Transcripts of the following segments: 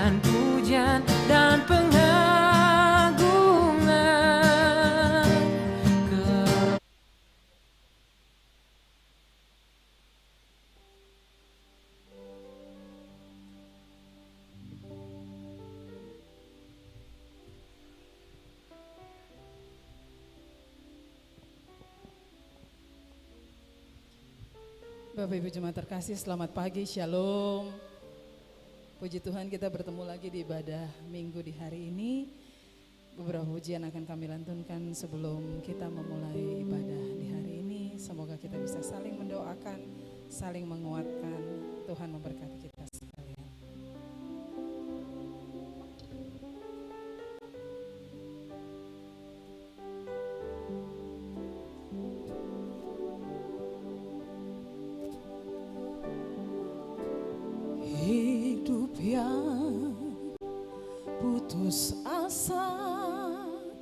dan pujian dan pengagungan. Bapak Ibu Jemaat terkasih, selamat pagi, Shalom. Puji Tuhan, kita bertemu lagi di ibadah Minggu di hari ini. Beberapa pujian akan kami lantunkan sebelum kita memulai ibadah di hari ini. Semoga kita bisa saling mendoakan, saling menguatkan. Tuhan memberkati kita sekalian. Hidup yang putus asa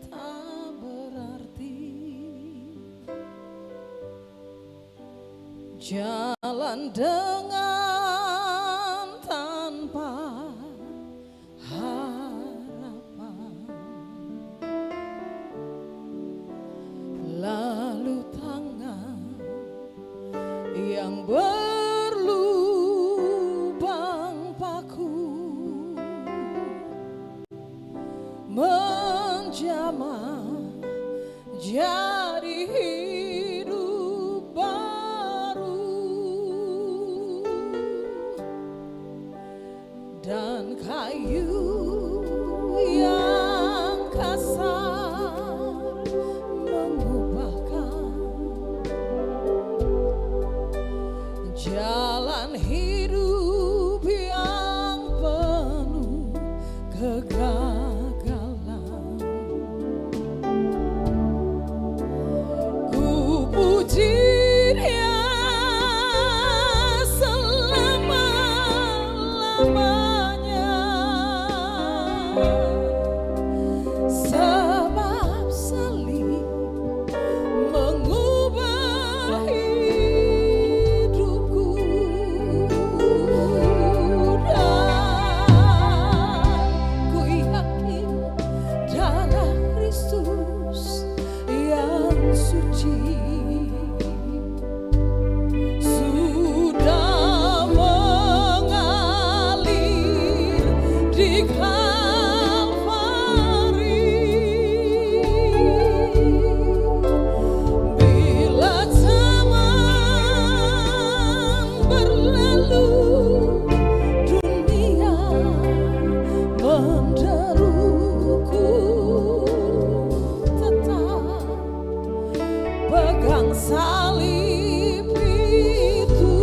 tak berarti, jalan dengan tanpa harapan, lalu tangan yang berlubang paku menjamah jadi hidup baru, dan kayu yang kasar mengubahkan jalan hidup yang penuh kegagalan. Ku puji Dia selama-lamanya, sebab salib mengubah hidupku, dan ku yakin darah Kristus yang suci sudah mengalir di Kalvari. Bila zaman berlalu, dunia menderuku, tetap pegang salib itu.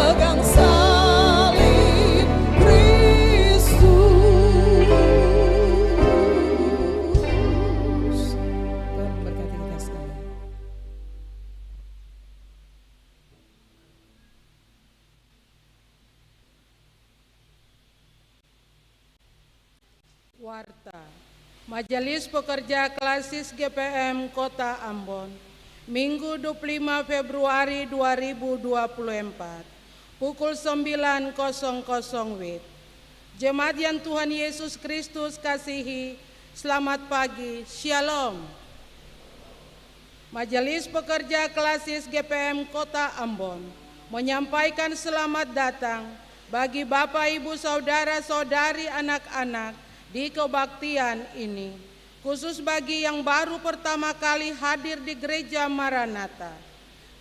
pegang salib Kristus. Tuhan memberkati kita sekalian. Warta Majelis Pekerja Klasis GPM Kota Ambon, Minggu 25 Februari 2024, pukul 9.00 WIB. Jemaat yang Tuhan Yesus Kristus kasihi, selamat pagi, Shalom. Majelis Pekerja Klasis GPM Kota Ambon menyampaikan selamat datang bagi Bapak, Ibu, Saudara-saudari, anak-anak di kebaktian ini, khusus bagi yang baru pertama kali hadir di Gereja Maranatha.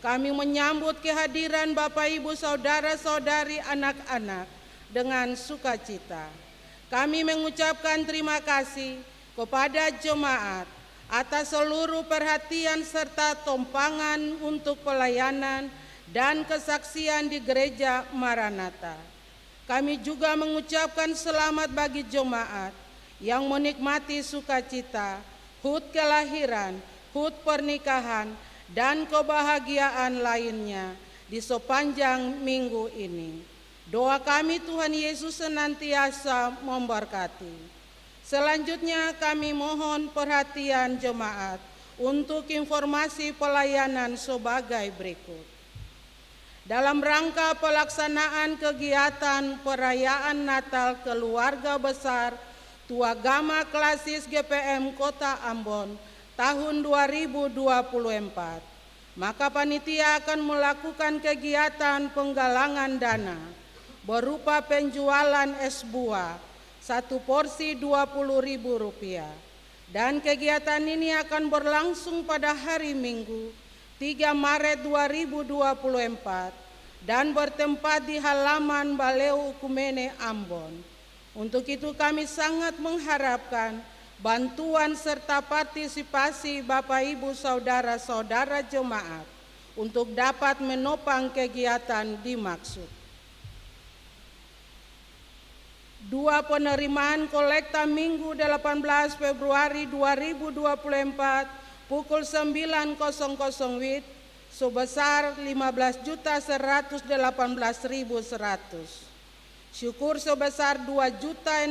Kami menyambut kehadiran Bapak, Ibu, Saudara-saudari, anak-anak dengan sukacita. Kami mengucapkan terima kasih kepada jemaat atas seluruh perhatian serta tumpangan untuk pelayanan dan kesaksian di Gereja Maranatha. Kami juga mengucapkan selamat bagi jemaat yang menikmati sukacita, HUT kelahiran, HUT pernikahan, dan kebahagiaan lainnya di sepanjang minggu ini. Doa kami Tuhan Yesus senantiasa memberkati. Selanjutnya kami mohon perhatian jemaat untuk informasi pelayanan sebagai berikut. Dalam rangka pelaksanaan kegiatan perayaan Natal Keluarga Besar Tuagama Klasis GPM Kota Ambon tahun 2024, maka panitia akan melakukan kegiatan penggalangan dana berupa penjualan es buah, 1 porsi Rp20.000, dan kegiatan ini akan berlangsung pada hari Minggu 3 Maret 2024 dan bertempat di halaman Baleu Ukumene Ambon. Untuk itu kami sangat mengharapkan bantuan serta partisipasi Bapak, Ibu, Saudara-saudara jemaat untuk dapat menopang kegiatan dimaksud. 2. Penerimaan kolekta Minggu 18 Februari 2024 pukul 9.00 WIB sebesar 15.118.100. Syukur sebesar 2.690.000.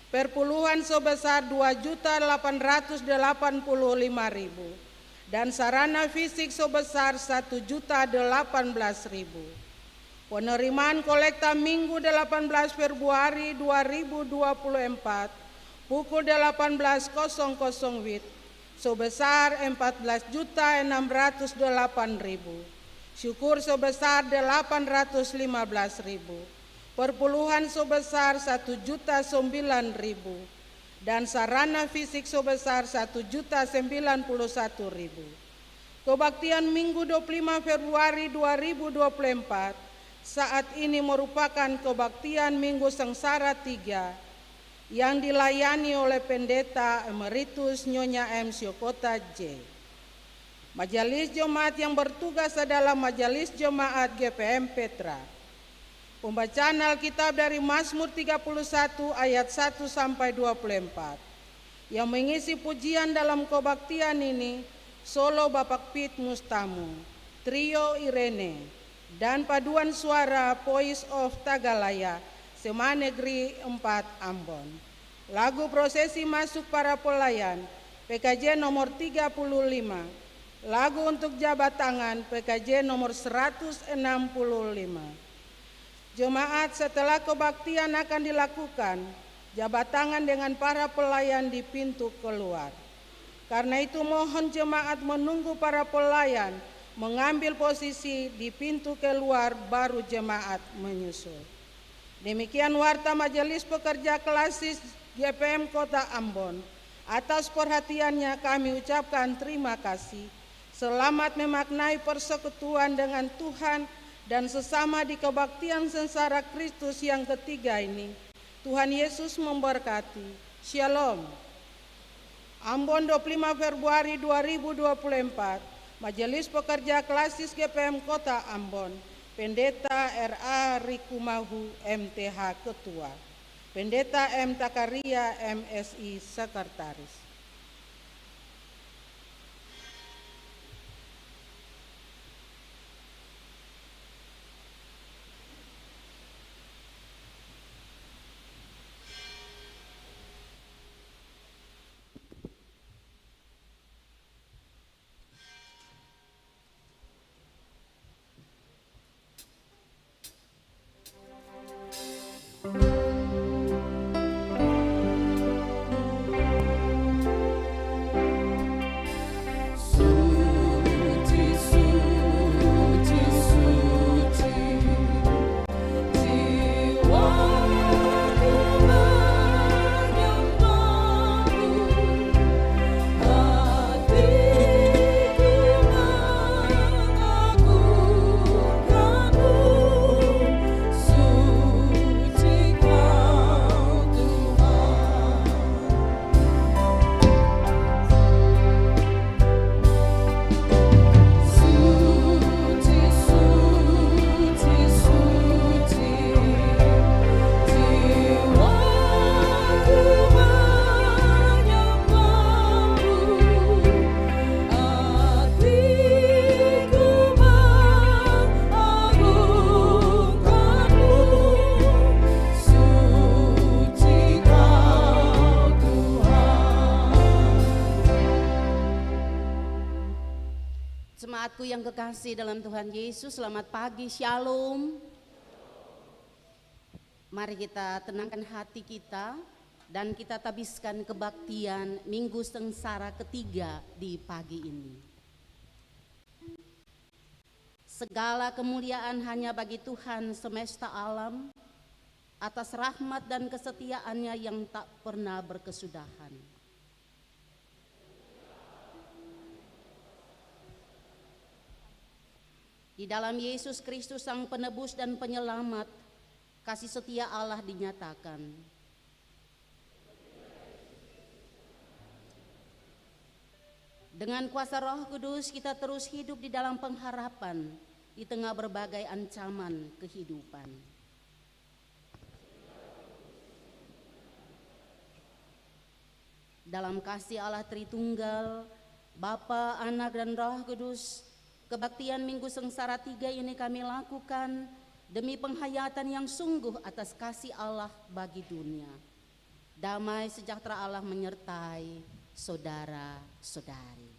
Perpuluhan sebesar 2.885.000 dan sarana fisik sebesar 1.018.000. Penerimaan kolekta Minggu 18 Februari 2024 pukul 18.00 WIB sebesar 14.608.000. Syukur sebesar 815.000. Perpuluhan sebesar 1.009.000 dan sarana fisik sebesar 1.091.000. Kebaktian Minggu 25 Februari 2024 saat ini merupakan kebaktian Minggu Sengsara 3 yang dilayani oleh Pendeta Emeritus Nyonya M. Syokota J. Majelis Jemaat yang bertugas adalah Majelis Jemaat GPM Petra. Pembacaan Alkitab dari Mazmur 31 ayat 1 sampai 24. Yang mengisi pujian dalam kebaktian ini solo Bapak Pit Mustamu, Trio Irene, dan paduan suara Voice of Tagalaya, Sema Negeri 4 Ambon. Lagu prosesi masuk para pelayan PKJ nomor 35. Lagu untuk jabat tangan PKJ nomor 165. Jemaat setelah kebaktian akan dilakukan jabat tangan dengan para pelayan di pintu keluar. Karena itu mohon jemaat menunggu para pelayan mengambil posisi di pintu keluar baru jemaat menyusul. Demikian warta Majelis Pekerja Klasis GPM Kota Ambon. Atas perhatiannya kami ucapkan terima kasih. Selamat memaknai persekutuan dengan Tuhan dan sesama di kebaktian sengsara Kristus yang ketiga ini. Tuhan Yesus memberkati. Shalom. Ambon 25 Februari 2024, Majelis Pekerja Klasis GPM Kota Ambon, Pendeta R.A. Rikumahu MTH Ketua, Pendeta M. Takaria MSI Sekretaris. Jemaatku yang kekasih dalam Tuhan Yesus, selamat pagi, shalom. Mari kita tenangkan hati kita dan kita tabiskan kebaktian Minggu Sengsara ketiga di pagi ini. Segala kemuliaan hanya bagi Tuhan semesta alam atas rahmat dan kesetiaannya yang tak pernah berkesudahan. Di dalam Yesus Kristus Sang Penebus dan Penyelamat, kasih setia Allah dinyatakan. Dengan kuasa Roh Kudus kita terus hidup di dalam pengharapan di tengah berbagai ancaman kehidupan. Dalam kasih Allah Tritunggal, Bapa, Anak, dan Roh Kudus, kebaktian Minggu Sengsara 3 ini kami lakukan demi penghayatan yang sungguh atas kasih Allah bagi dunia. Damai sejahtera Allah menyertai saudara-saudari.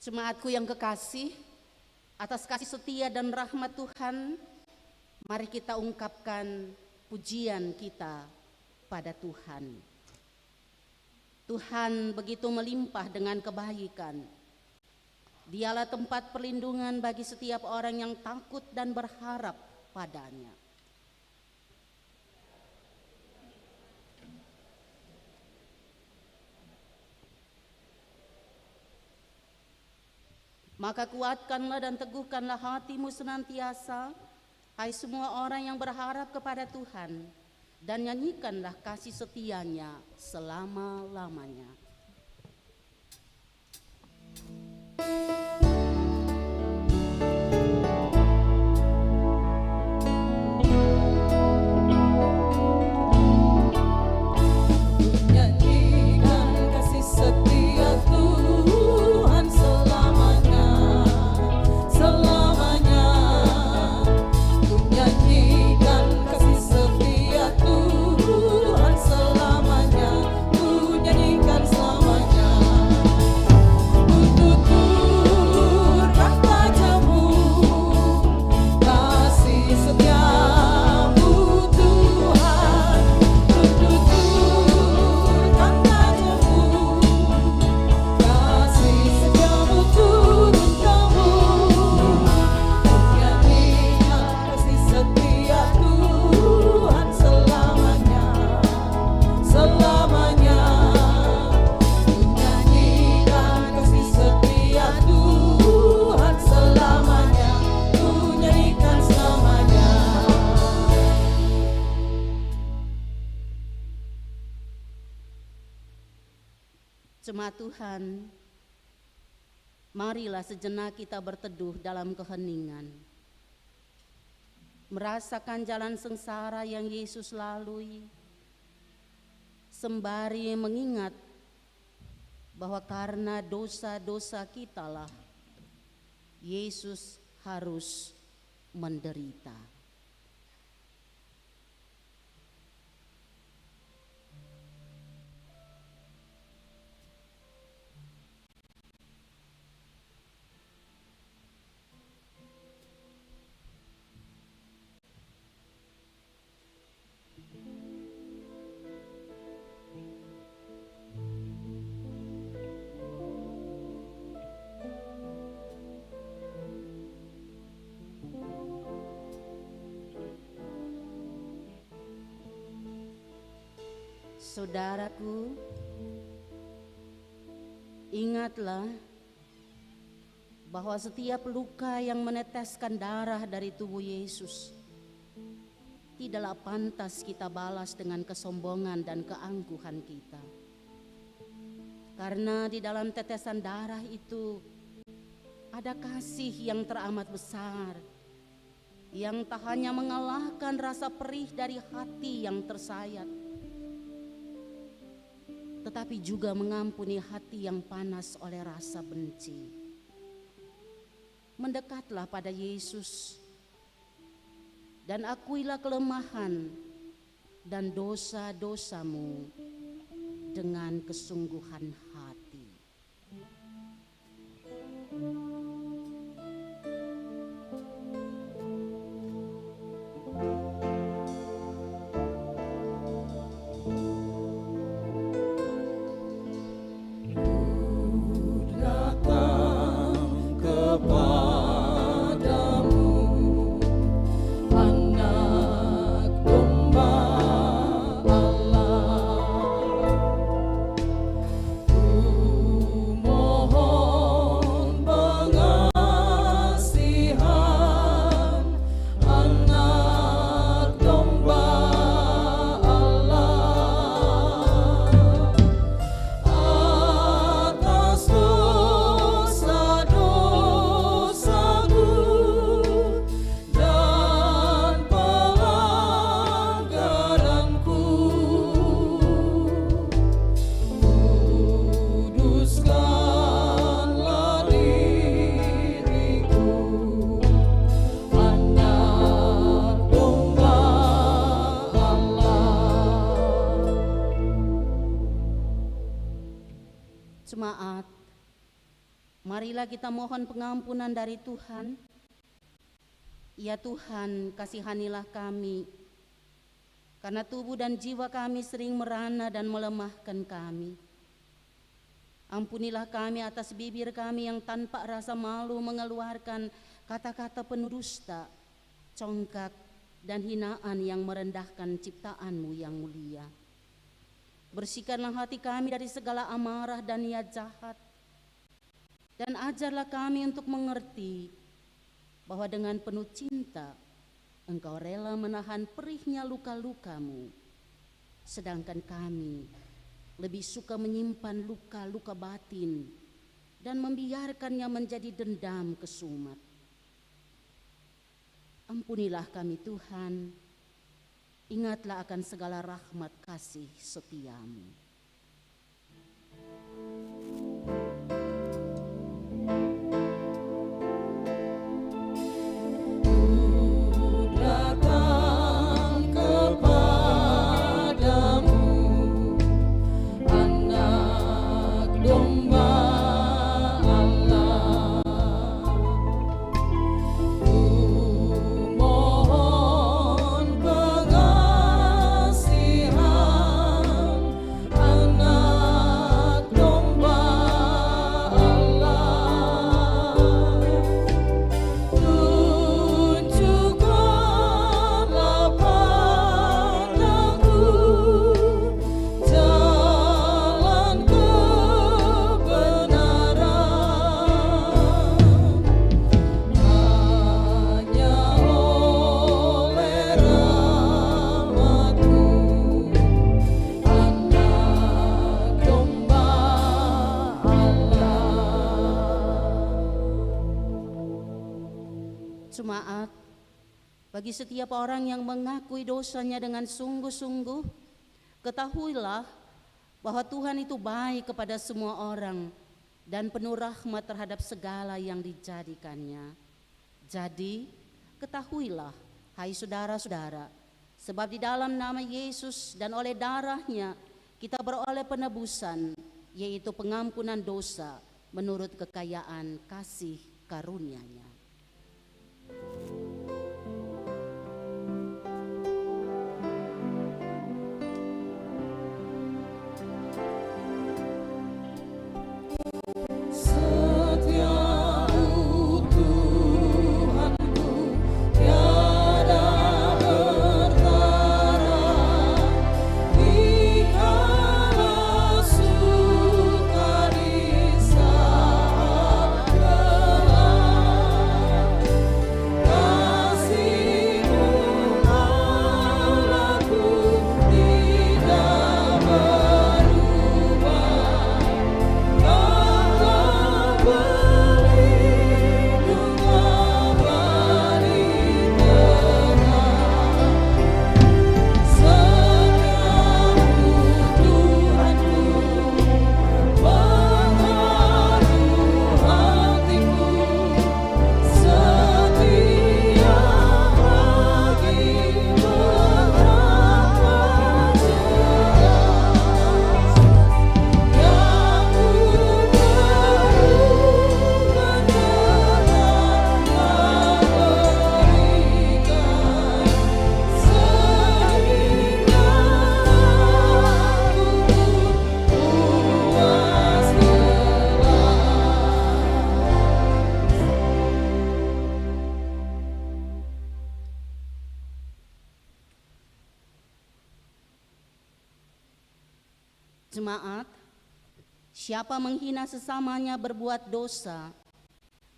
Jemaatku yang kekasih, atas kasih setia dan rahmat Tuhan, mari kita ungkapkan pujian kita pada Tuhan. Tuhan begitu melimpah dengan kebaikan. Dialah tempat perlindungan bagi setiap orang yang takut dan berharap padanya. Maka kuatkanlah dan teguhkanlah hatimu senantiasa, hai semua orang yang berharap kepada Tuhan, dan nyanyikanlah kasih setianya selama-lamanya. Selamanya, ku nyanyikan Jemaat Tuhan, marilah sejenak kita berteduh dalam keheningan, merasakan jalan sengsara yang Yesus lalui, sembari mengingat bahwa karena dosa-dosa kitalah Yesus harus menderita. Saudaraku, ingatlah bahwa setiap luka yang meneteskan darah dari tubuh Yesus tidaklah pantas kita balas dengan kesombongan dan keangkuhan kita. Karena di dalam tetesan darah itu ada kasih yang teramat besar, yang tak hanya mengalahkan rasa perih dari hati yang tersayat, tetapi juga mengampuni hati yang panas oleh rasa benci. Mendekatlah pada Yesus dan akuilah kelemahan dan dosa-dosamu dengan kesungguhan hati. Jemaat, marilah kita mohon pengampunan dari Tuhan. Ya Tuhan, kasihanilah kami, karena tubuh dan jiwa kami sering merana dan melemahkan kami. Ampunilah kami atas bibir kami yang tanpa rasa malu mengeluarkan kata-kata pendusta, congkak, dan hinaan yang merendahkan ciptaan-Mu yang mulia. Bersihkanlah hati kami dari segala amarah dan niat jahat, dan ajarlah kami untuk mengerti bahwa dengan penuh cinta Engkau rela menahan perihnya luka-luka-Mu, sedangkan kami lebih suka menyimpan luka-luka batin dan membiarkannya menjadi dendam kesumat. Ampunilah kami Tuhan, ingatlah akan segala rahmat kasih setia-Mu. Bagi setiap orang yang mengakui dosanya dengan sungguh-sungguh, ketahuilah bahwa Tuhan itu baik kepada semua orang dan penuh rahmat terhadap segala yang dijadikannya. Jadi, ketahuilah, hai saudara-saudara, sebab di dalam nama Yesus dan oleh darahnya kita beroleh penebusan, yaitu pengampunan dosa menurut kekayaan kasih karunia-Nya. Jemaat, siapa menghina sesamanya berbuat dosa,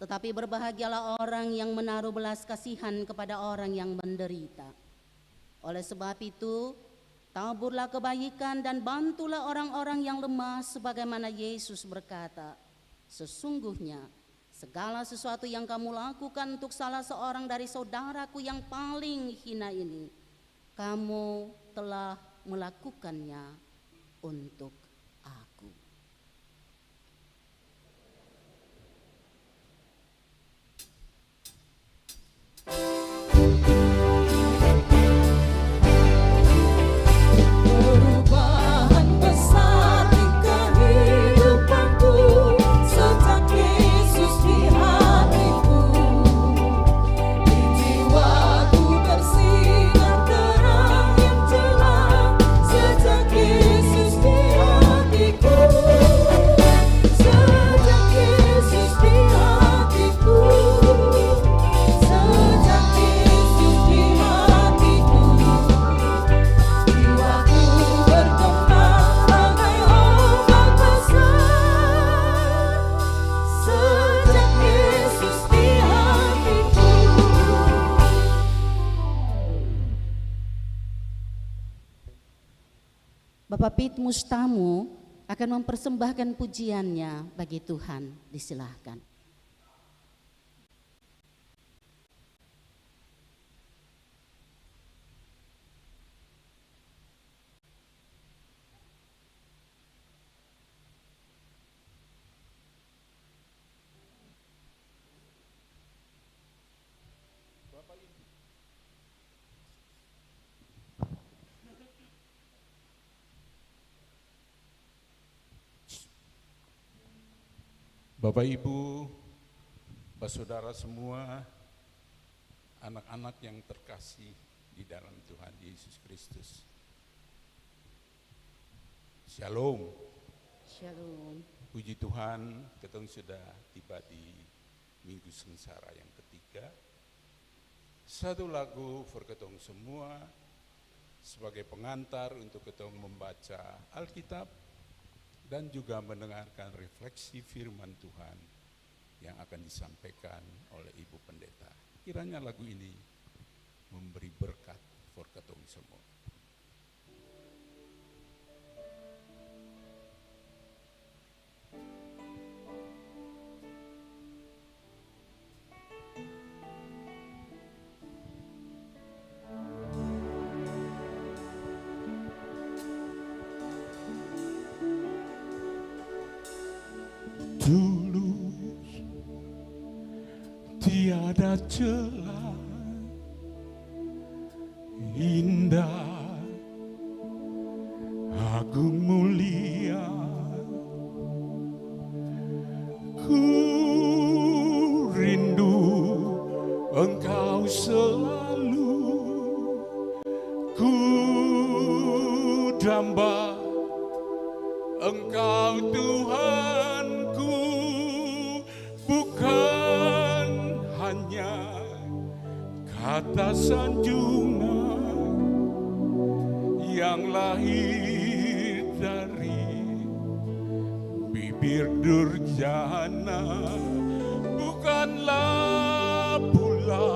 tetapi berbahagialah orang yang menaruh belas kasihan kepada orang yang menderita. Oleh sebab itu, taburlah kebaikan dan bantulah orang-orang yang lemah sebagaimana Yesus berkata, sesungguhnya segala sesuatu yang kamu lakukan untuk salah seorang dari saudaraku yang paling hina ini, kamu telah melakukannya untuk aku. Perubahan besar di kehidupanku sejak Yesus di hatiku. Di jiwaku bersinar terang yang jelas sejak Yesus di hatiku. Sejak Yesus di hatiku. Sejak Yesus di hatiku. Jiwaku bergembira bagai ombak besar. Sejak Yesus di hatiku. Bapak Pitmus tamu akan mempersembahkan pujiannya bagi Tuhan. Disilahkan. Bapak Ibu, saudara semua, anak-anak yang terkasih di dalam Tuhan Yesus Kristus. Shalom. Shalom. Puji Tuhan, kita sudah tiba di Minggu Sengsara yang ketiga. Satu lagu for ketong semua sebagai pengantar untuk ketong membaca Alkitab dan juga mendengarkan refleksi firman Tuhan yang akan disampaikan oleh Ibu Pendeta. Kiranya lagu ini memberi berkat for ketong semua. tulus, tiada celah, indah, agung mulia. Ku rindu Engkau selalu, ku damba Engkau Tuhanku, bukan hanya kata sanjungan yang lahir dari bibir durjana, bukanlah pula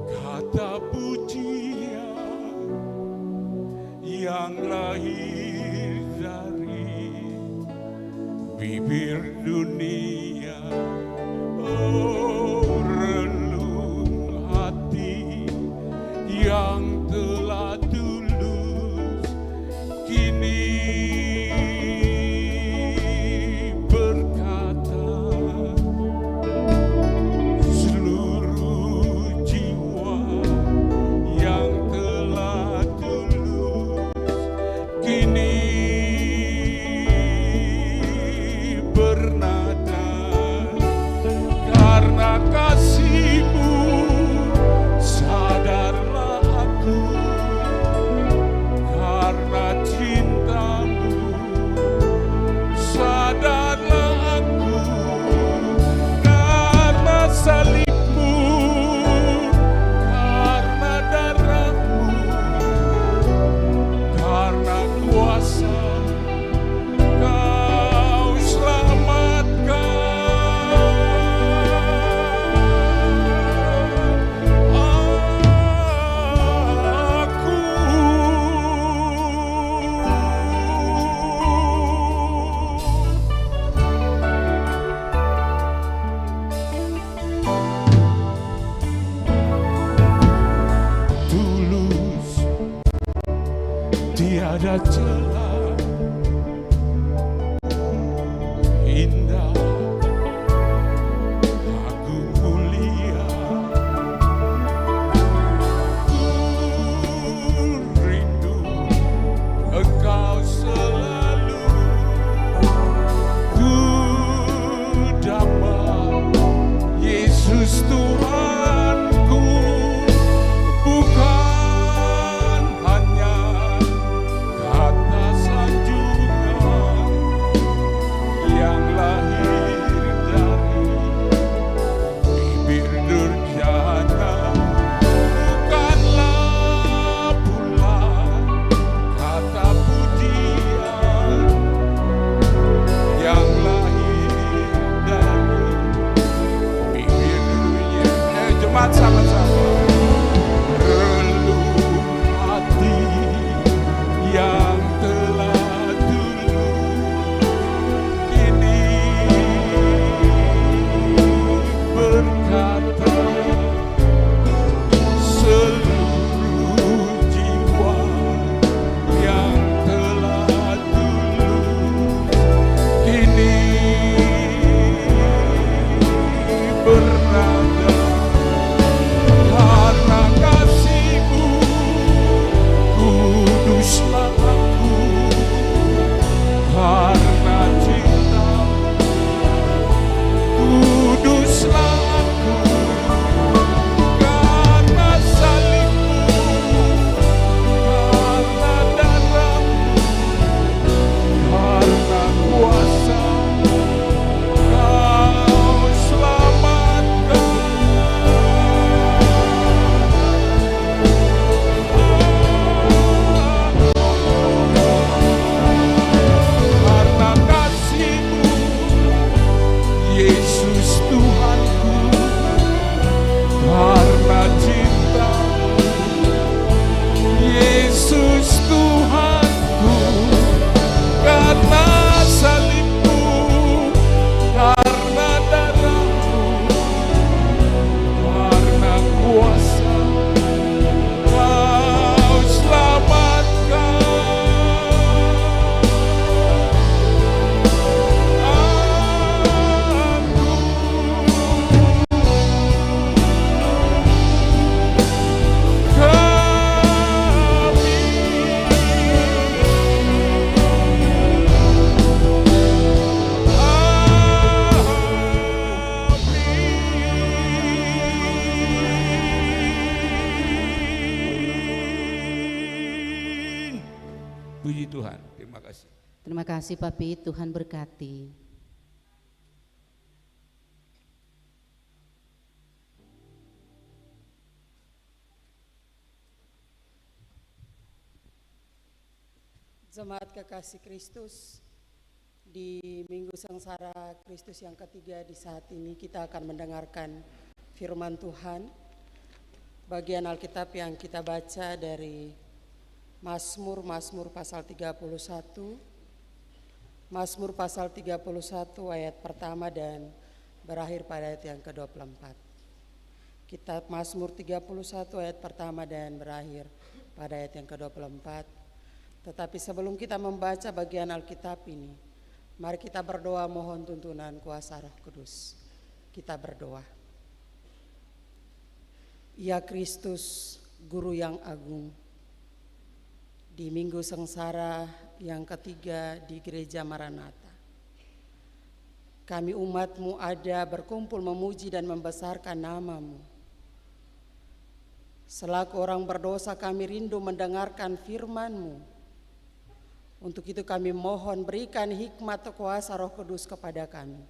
kata pujian yang lahir dari bibir dunia. Oh, relung hati yang telah tulus kini berkata, seluruh jiwa yang telah tulus kini bernada, karena kasih-Mu sadarlah aku, karena cinta-Mu sadarlah aku, karena salib-Mu, karena darah-Mu, karena kuasa Kau selamatkan aku. Tulus, tiada celah, indah, agung mulia. Ku rindu Engkau selalu, ku damba Yesus Tuhanku, bukan hanya kata Puji Tuhan, terima kasih. Terima kasih Papi, Tuhan berkati. Jemaat kekasih Kristus, di Minggu Sengsara Kristus yang ketiga di saat ini kita akan mendengarkan firman Tuhan. Bagian Alkitab yang kita baca dari Mazmur pasal 31. Mazmur pasal 31 ayat pertama dan berakhir pada ayat yang ke-24. Kitab Mazmur 31 ayat pertama dan berakhir pada ayat yang ke-24. Tetapi sebelum kita membaca bagian Alkitab ini, mari kita berdoa mohon tuntunan kuasa Roh Kudus. Kita berdoa. Ya Kristus, Guru yang agung, di Minggu Sengsara yang ketiga di Gereja Maranatha, kami umat-Mu ada berkumpul memuji dan membesarkan nama-Mu. Selaku orang berdosa kami rindu mendengarkan firman-Mu. Untuk itu kami mohon berikan hikmat kuasa Roh Kudus kepada kami,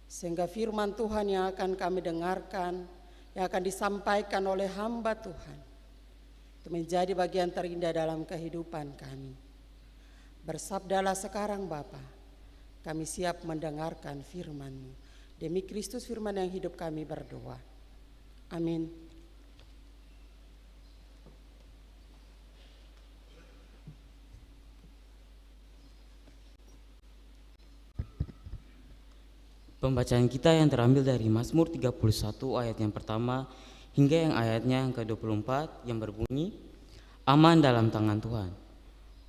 sehingga firman Tuhan yang akan kami dengarkan, yang akan disampaikan oleh hamba Tuhan, itu menjadi bagian terindah dalam kehidupan kami. Bersabdalah sekarang Bapa, kami siap mendengarkan firman-Mu. Demi Kristus firman yang hidup kami berdoa. Amin. Pembacaan kita yang terambil dari Mazmur 31 ayat yang pertama hingga yang ayatnya yang ke-24 yang berbunyi, aman dalam tangan Tuhan.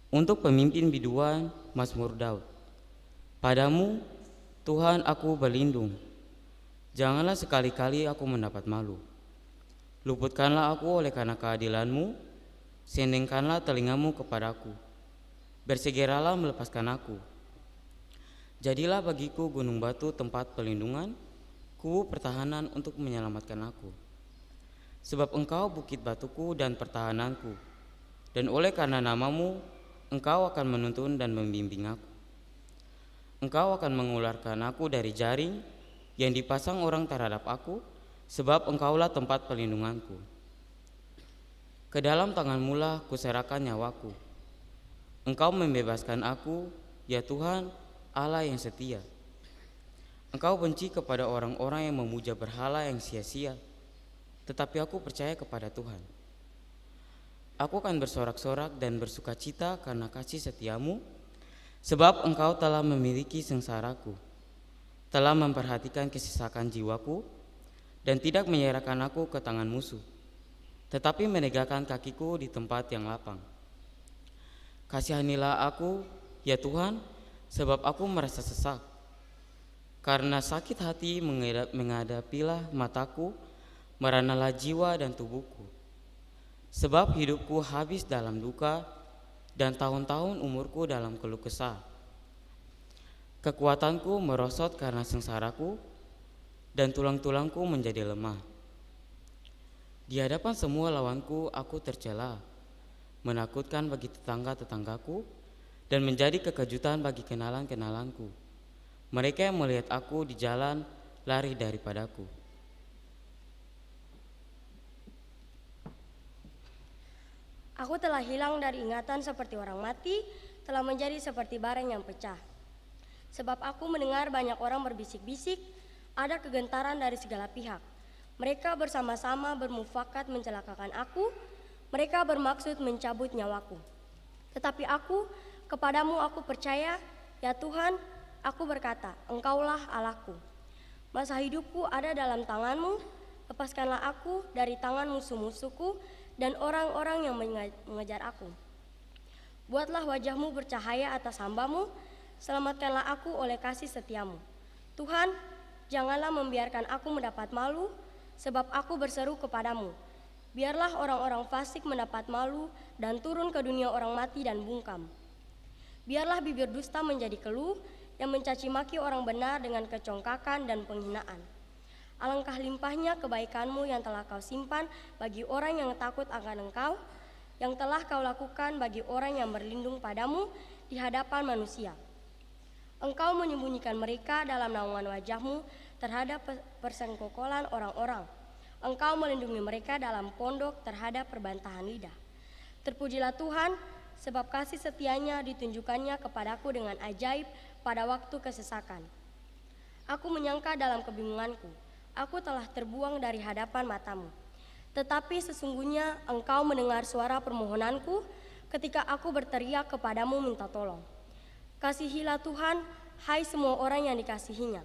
Untuk pemimpin biduan, Mazmur Daud. Padamu, Tuhan, aku berlindung. Janganlah sekali-kali aku mendapat malu. Luputkanlah aku oleh karena keadilan-Mu, sendengkanlah telingamu kepadaku. Bersegeralah melepaskan aku. Jadilah bagiku gunung batu tempat pelindungan, kubu pertahanan untuk menyelamatkan aku. Sebab Engkau bukit batuku dan pertahananku, dan oleh karena nama-Mu, Engkau akan menuntun dan membimbing aku. Engkau akan mengeluarkan aku dari jaring yang dipasang orang terhadap aku, sebab Engkaulah tempat pelindunganku. Ke dalam tangan-Mu lah kuserahkan nyawaku. Engkau membebaskan aku, ya Tuhan, Allah yang setia. Engkau benci kepada orang-orang yang memuja berhala yang sia-sia, tetapi aku percaya kepada Tuhan. Aku akan bersorak-sorak dan bersukacita karena kasih setia-Mu, sebab Engkau telah memiliki sengsaraku, telah memperhatikan kesesakan jiwaku, dan tidak menyerahkan aku ke tangan musuh, tetapi menegakkan kakiku di tempat yang lapang. Kasihanilah aku, ya Tuhan, sebab aku merasa sesak. Karena sakit hati menghadapilah mataku, meranalah jiwa dan tubuhku. Sebab hidupku habis dalam duka, dan tahun-tahun umurku dalam keluh kesah. Kekuatanku merosot karena sengsaraku, dan tulang-tulangku menjadi lemah. Di hadapan semua lawanku aku tercela, menakutkan bagi tetangga-tetanggaku, dan menjadi kekejutan bagi kenalan-kenalanku. Mereka yang melihat aku di jalan lari daripadaku. Aku telah hilang dari ingatan seperti orang mati, telah menjadi seperti barang yang pecah. Sebab aku mendengar banyak orang berbisik-bisik, ada kegentaran dari segala pihak. Mereka bersama-sama bermufakat mencelakakan aku, mereka bermaksud mencabut nyawaku. Tetapi aku, kepadamu aku percaya, ya Tuhan, aku berkata, Engkaulah Allahku. Masa hidupku ada dalam tangan-Mu, lepaskanlah aku dari tangan musuh-musuhku, dan orang-orang yang mengejar aku. Buatlah wajah-Mu bercahaya atas hamba-Mu, selamatkanlah aku oleh kasih setia-Mu. Tuhan, janganlah membiarkan aku mendapat malu, sebab aku berseru kepadamu. Biarlah orang-orang fasik mendapat malu dan turun ke dunia orang mati dan bungkam. Biarlah bibir dusta menjadi keluh yang mencaci maki orang benar dengan kecongkakan dan penghinaan. Alangkah limpahnya kebaikan-Mu yang telah Kau simpan bagi orang yang takut akan Engkau, yang telah kau lakukan bagi orang yang berlindung padamu di hadapan manusia. Engkau menyembunyikan mereka dalam naungan wajahmu terhadap persengkokolan orang-orang. Engkau melindungi mereka dalam pondok terhadap perbantahan lidah. Terpujilah Tuhan, sebab kasih setianya ditunjukkannya kepadaku dengan ajaib pada waktu kesesakan. Aku menyangka dalam kebingunganku, aku telah terbuang dari hadapan matamu. Tetapi sesungguhnya engkau mendengar suara permohonanku ketika aku berteriak kepadamu minta tolong. Kasihilah Tuhan, hai semua orang yang dikasihinya.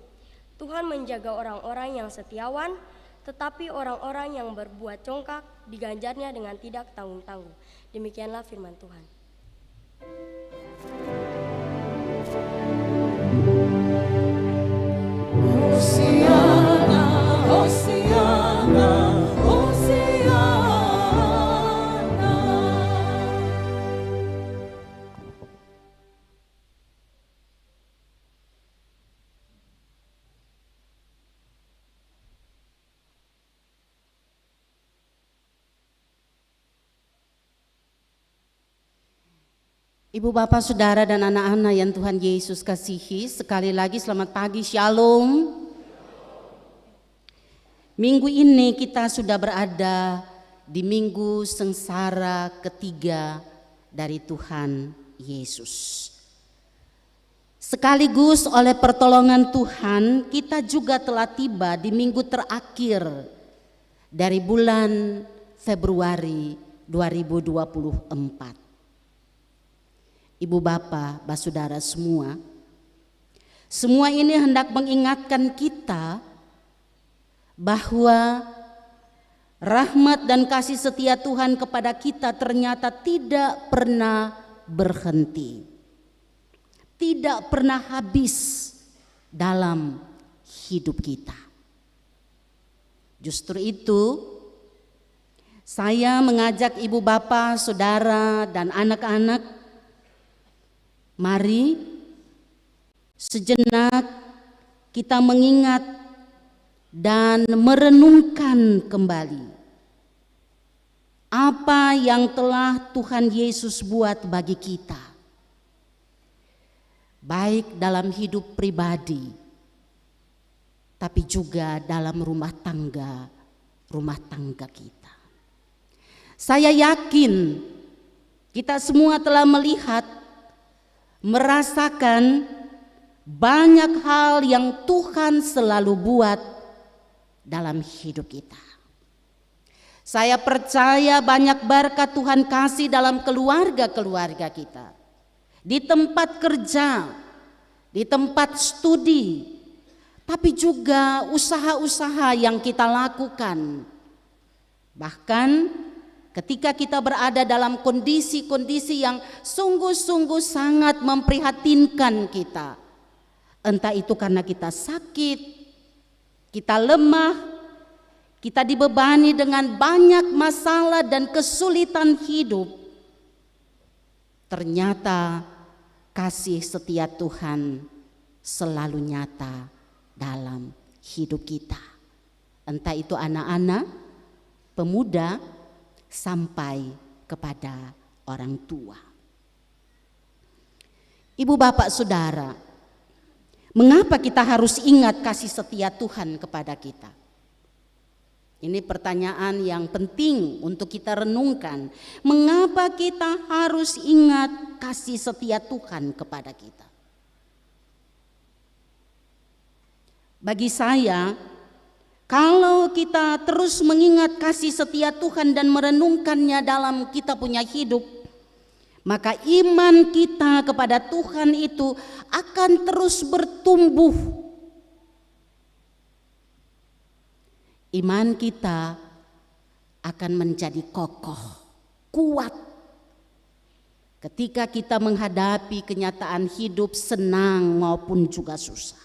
Tuhan menjaga orang-orang yang setiawan, tetapi orang-orang yang berbuat congkak diganjarnya dengan tidak tanggung-tanggung. Demikianlah firman Tuhan. Hosiana, Hosiana, Hosiana. Ibu, Bapak, Saudara, dan anak-anak yang Tuhan Yesus kasihi, sekali lagi selamat pagi, Shalom. Minggu ini kita sudah berada di minggu sengsara ketiga dari Tuhan Yesus. Sekaligus oleh pertolongan Tuhan, kita juga telah tiba di minggu terakhir dari bulan Februari 2024. Ibu, Bapak, Saudara semua ini hendak mengingatkan kita bahwa rahmat dan kasih setia Tuhan kepada kita ternyata tidak pernah berhenti, tidak pernah habis dalam hidup kita. Justru itu saya mengajak ibu, bapak, saudara, dan anak-anak, mari sejenak kita mengingat dan merenungkan kembali apa yang telah Tuhan Yesus buat bagi kita, baik dalam hidup pribadi, tapi juga dalam rumah tangga kita. Saya yakin kita semua telah melihat, merasakan banyak hal yang Tuhan selalu buat dalam hidup kita. Saya percaya banyak berkat Tuhan kasih dalam keluarga-keluarga kita, di tempat kerja, di tempat studi, tapi juga usaha-usaha yang kita lakukan. Bahkan ketika kita berada dalam kondisi-kondisi yang sungguh-sungguh sangat memprihatinkan kita, entah itu karena kita sakit, kita lemah, kita dibebani dengan banyak masalah dan kesulitan hidup, ternyata kasih setia Tuhan selalu nyata dalam hidup kita. Entah itu anak-anak, pemuda, sampai kepada orang tua. Ibu, bapak, saudara, mengapa kita harus ingat kasih setia Tuhan kepada kita? Ini pertanyaan yang penting untuk kita renungkan. Mengapa kita harus ingat kasih setia Tuhan kepada kita? Bagi saya, kalau kita terus mengingat kasih setia Tuhan dan merenungkannya dalam kita punya hidup, maka iman kita kepada Tuhan itu akan terus bertumbuh. Iman kita akan menjadi kokoh, kuat. Ketika kita menghadapi kenyataan hidup senang maupun juga susah.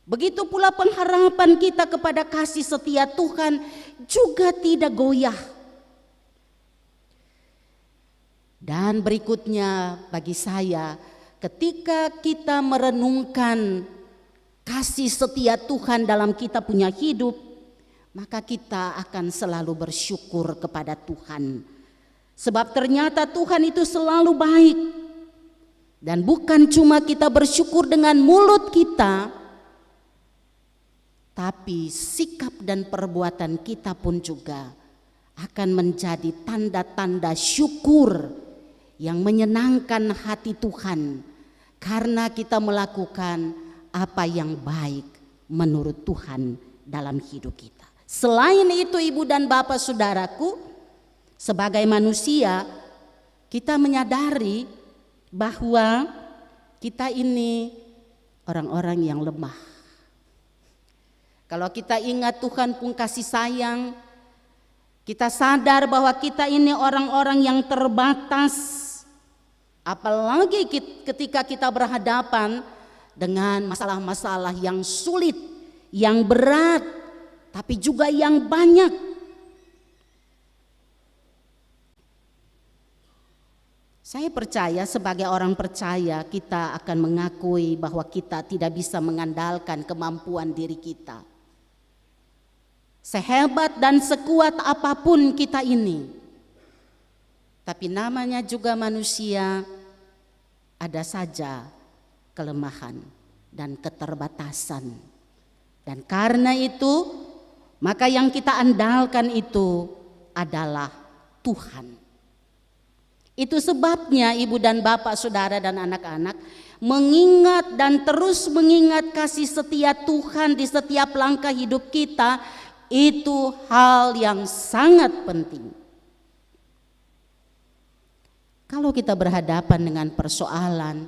Begitu pula pengharapan kita kepada kasih setia Tuhan juga tidak goyah. Dan berikutnya bagi saya, ketika kita merenungkan kasih setia Tuhan dalam kita punya hidup, maka kita akan selalu bersyukur kepada Tuhan. Sebab ternyata Tuhan itu selalu baik. Dan bukan cuma kita bersyukur dengan mulut kita, tapi sikap dan perbuatan kita pun juga akan menjadi tanda-tanda syukur yang menyenangkan hati Tuhan, karena kita melakukan apa yang baik menurut Tuhan dalam hidup kita. Selain itu, ibu dan bapak saudaraku, sebagai manusia kita menyadari bahwa kita ini orang-orang yang lemah. Kalau kita ingat Tuhan pun kasih sayang, kita sadar bahwa kita ini orang-orang yang terbatas. Apalagi ketika kita berhadapan dengan masalah-masalah yang sulit, yang berat, tapi juga yang banyak. Saya percaya, sebagai orang percaya, kita akan mengakui bahwa kita tidak bisa mengandalkan kemampuan diri kita. Sehebat dan sekuat apapun kita ini, tapi namanya juga manusia, ada saja kelemahan dan keterbatasan. Dan karena itu, maka yang kita andalkan itu adalah Tuhan. Itu sebabnya ibu dan bapak, saudara dan anak-anak, mengingat dan terus mengingat kasih setia Tuhan di setiap langkah hidup kita, itu hal yang sangat penting. Kalau kita berhadapan dengan persoalan,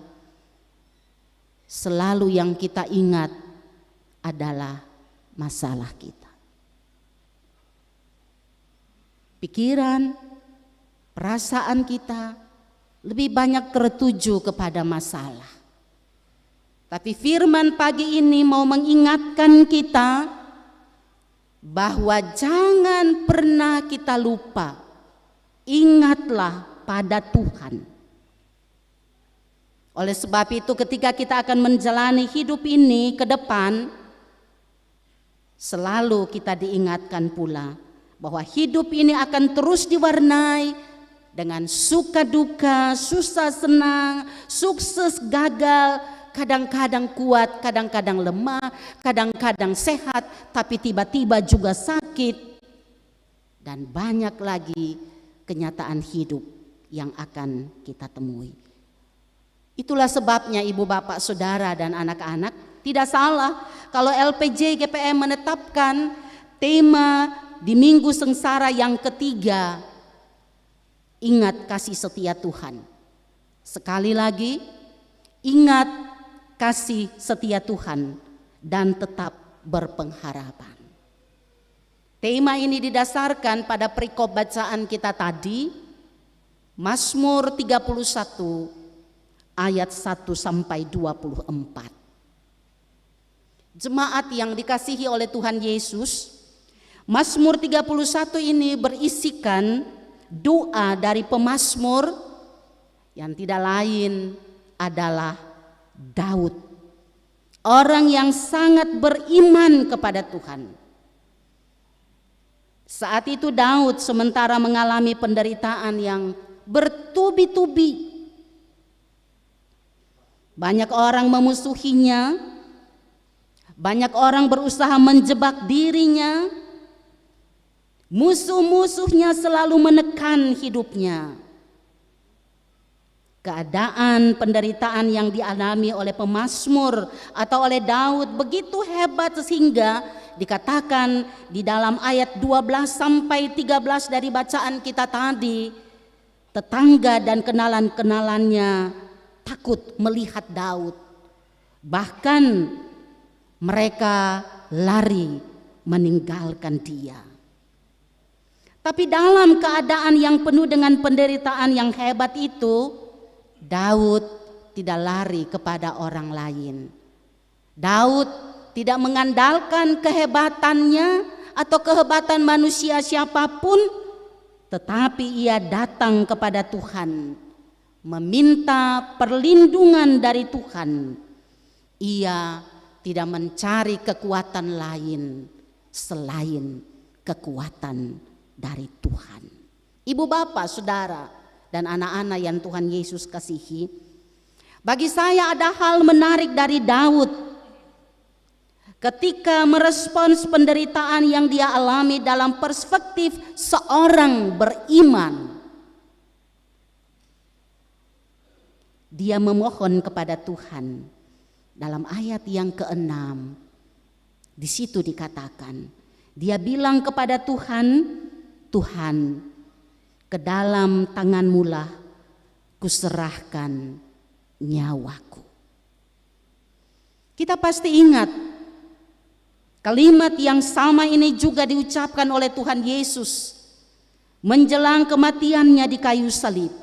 selalu yang kita ingat adalah masalah kita. Pikiran, perasaan kita lebih banyak tertuju kepada masalah. Tapi firman pagi ini mau mengingatkan kita bahwa jangan pernah kita lupa, ingatlah pada Tuhan. Oleh sebab itu, ketika kita akan menjalani hidup ini ke depan, selalu kita diingatkan pula bahwa hidup ini akan terus diwarnai dengan suka duka, susah senang, sukses gagal, kadang-kadang kuat, kadang-kadang lemah, kadang-kadang sehat, tapi tiba-tiba juga sakit, dan banyak lagi kenyataan hidup yang akan kita temui. Itulah sebabnya ibu bapak saudara dan anak-anak, tidak salah kalau LPJ GPM menetapkan tema di Minggu Sengsara yang ketiga, ingat kasih setia Tuhan. Sekali lagi, ingat kasih setia Tuhan dan tetap berpengharapan. Tema ini didasarkan pada perikop bacaan kita tadi, Mazmur 31 ayat 1 sampai 24. Jemaat yang dikasihi oleh Tuhan Yesus, Mazmur 31 ini berisikan doa dari pemazmur yang tidak lain adalah Daud, orang yang sangat beriman kepada Tuhan. Saat itu Daud sementara mengalami penderitaan yang bertubi-tubi. Banyak orang memusuhinya, banyak orang berusaha menjebak dirinya. Musuh-musuhnya selalu menekan hidupnya. Keadaan penderitaan yang dialami oleh pemazmur atau oleh Daud begitu hebat sehingga dikatakan di dalam ayat 12 sampai 13 dari bacaan kita tadi, tetangga dan kenalan-kenalannya takut melihat Daud. Bahkan mereka lari meninggalkan dia. Tapi dalam keadaan yang penuh dengan penderitaan yang hebat itu, Daud tidak lari kepada orang lain. Daud tidak mengandalkan kehebatannya atau kehebatan manusia siapapun, tetapi ia datang kepada Tuhan, meminta perlindungan dari Tuhan. Ia tidak mencari kekuatan lain selain kekuatan dari Tuhan. Ibu bapak, saudara, dan anak-anak yang Tuhan Yesus kasihi, bagi saya ada hal menarik dari Daud ketika merespons penderitaan yang dia alami dalam perspektif seorang beriman. Dia memohon kepada Tuhan. Dalam ayat yang ke-6, di situ dikatakan, dia bilang kepada Tuhan, Tuhan, ke dalam tangan-Mu-lah kuserahkan nyawaku. Kita pasti ingat kalimat yang sama ini juga diucapkan oleh Tuhan Yesus menjelang kematiannya di kayu salib.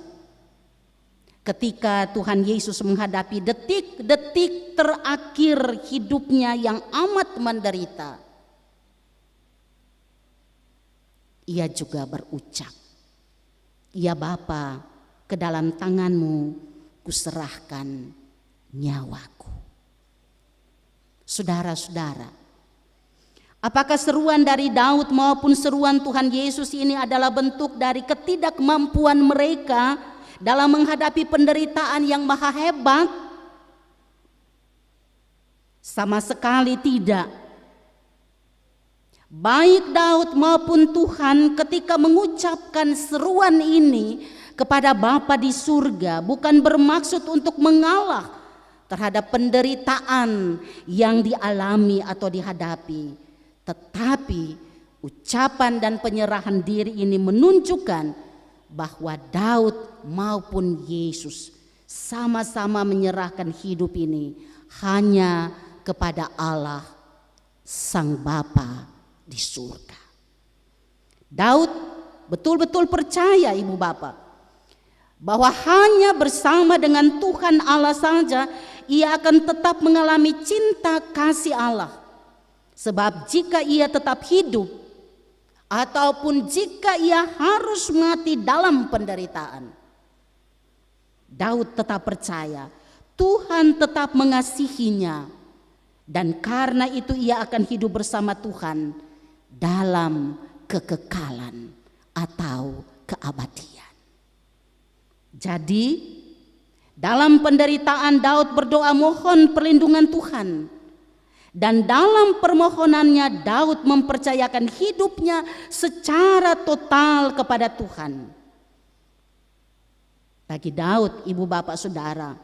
Ketika Tuhan Yesus menghadapi detik-detik terakhir hidupnya yang amat menderita, ia juga berucap, "Ya Bapa, ke dalam tangan-Mu kuserahkan nyawaku." Saudara-saudara, apakah seruan dari Daud maupun seruan Tuhan Yesus ini adalah bentuk dari ketidakmampuan mereka dalam menghadapi penderitaan yang maha hebat? Sama sekali tidak. Baik Daud maupun Tuhan ketika mengucapkan seruan ini kepada Bapa di surga bukan bermaksud untuk mengalah terhadap penderitaan yang dialami atau dihadapi, tetapi ucapan dan penyerahan diri ini menunjukkan bahwa Daud maupun Yesus sama-sama menyerahkan hidup ini hanya kepada Allah Sang Bapa di surga. Daud betul-betul percaya, ibu bapak, bahwa hanya bersama dengan Tuhan Allah saja ia akan tetap mengalami cinta kasih Allah. Sebab jika ia tetap hidup ataupun jika ia harus mati dalam penderitaan, Daud tetap percaya Tuhan tetap mengasihinya, dan karena itu ia akan hidup bersama Tuhan dalam kekekalan atau keabadian. Jadi dalam penderitaan Daud berdoa mohon perlindungan Tuhan. Dan dalam permohonannya Daud mempercayakan hidupnya secara total kepada Tuhan. Bagi Daud, ibu bapak saudara,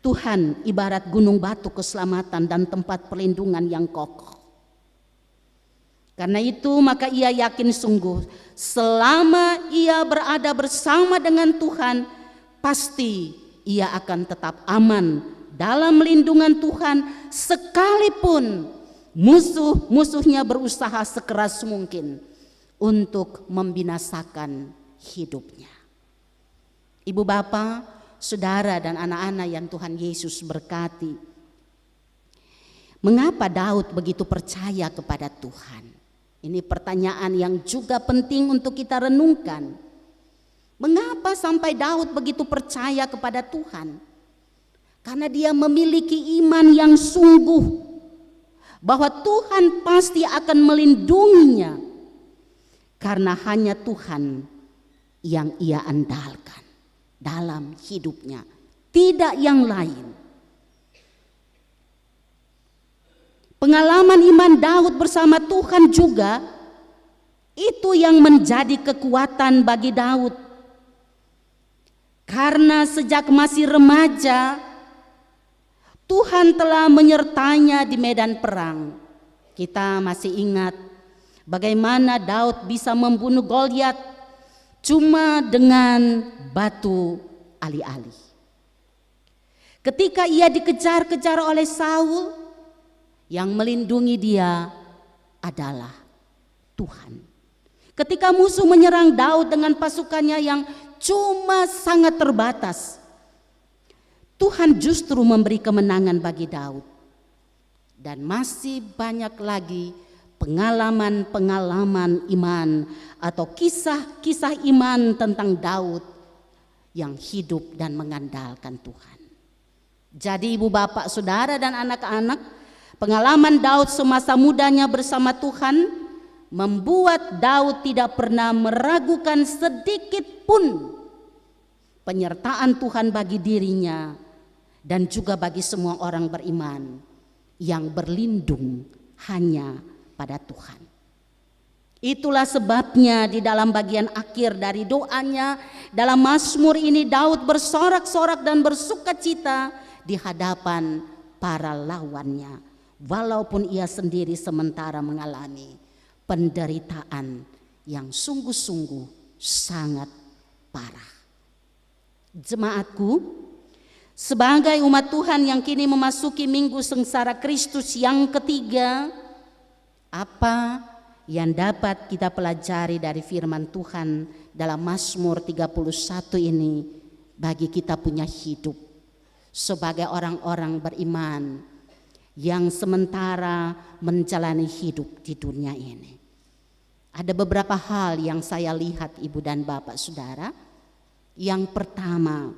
Tuhan ibarat gunung batu keselamatan dan tempat perlindungan yang kokoh. Karena itu maka ia yakin sungguh selama ia berada bersama dengan Tuhan, pasti ia akan tetap aman dalam lindungan Tuhan, sekalipun musuh-musuhnya berusaha sekeras mungkin untuk membinasakan hidupnya. Ibu bapak, saudara dan anak-anak yang Tuhan Yesus berkati, mengapa Daud begitu percaya kepada Tuhan? Ini pertanyaan yang juga penting untuk kita renungkan. Mengapa sampai Daud begitu percaya kepada Tuhan? Karena dia memiliki iman yang sungguh bahwa Tuhan pasti akan melindunginya, karena hanya Tuhan yang ia andalkan dalam hidupnya, tidak yang lain. Pengalaman iman Daud bersama Tuhan juga itu yang menjadi kekuatan bagi Daud, karena sejak masih remaja Tuhan telah menyertainya di medan perang. Kita masih ingat bagaimana Daud bisa membunuh Goliat cuma dengan batu ali-ali. Ketika ia dikejar-kejar oleh Saul, yang melindungi dia adalah Tuhan. Ketika musuh menyerang Daud dengan pasukannya yang cuma sangat terbatas, Tuhan justru memberi kemenangan bagi Daud. Dan masih banyak lagi pengalaman-pengalaman iman atau kisah-kisah iman tentang Daud yang hidup dan mengandalkan Tuhan. Jadi ibu bapak, saudara dan anak-anak, pengalaman Daud semasa mudanya bersama Tuhan membuat Daud tidak pernah meragukan sedikit pun penyertaan Tuhan bagi dirinya dan juga bagi semua orang beriman yang berlindung hanya pada Tuhan. Itulah sebabnya di dalam bagian akhir dari doanya dalam Mazmur ini Daud bersorak-sorak dan bersukacita di hadapan para lawannya, walaupun ia sendiri sementara mengalami penderitaan yang sungguh-sungguh sangat parah. Jemaatku, sebagai umat Tuhan yang kini memasuki minggu sengsara Kristus yang ketiga, apa yang dapat kita pelajari dari firman Tuhan dalam Mazmur 31 ini bagi kita punya hidup sebagai orang-orang beriman yang sementara menjalani hidup di dunia ini? Ada beberapa hal yang saya lihat Ibu dan Bapak Saudara. Yang pertama,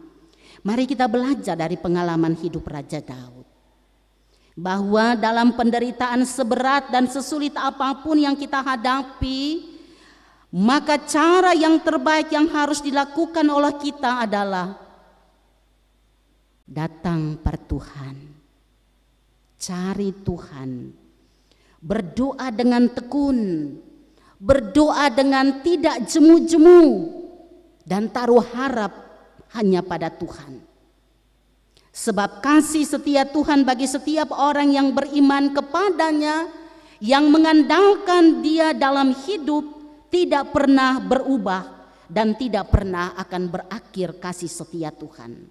mari kita belajar dari pengalaman hidup Raja Daud, bahwa dalam penderitaan seberat dan sesulit apapun yang kita hadapi, maka cara yang terbaik yang harus dilakukan oleh kita adalah datang per Tuhan, cari Tuhan, berdoa dengan tekun, berdoa dengan tidak jemu-jemu, dan taruh harap hanya pada Tuhan. Sebab kasih setia Tuhan bagi setiap orang yang beriman kepadanya, yang mengandalkan Dia dalam hidup, tidak pernah berubah dan tidak pernah akan berakhir kasih setia Tuhan.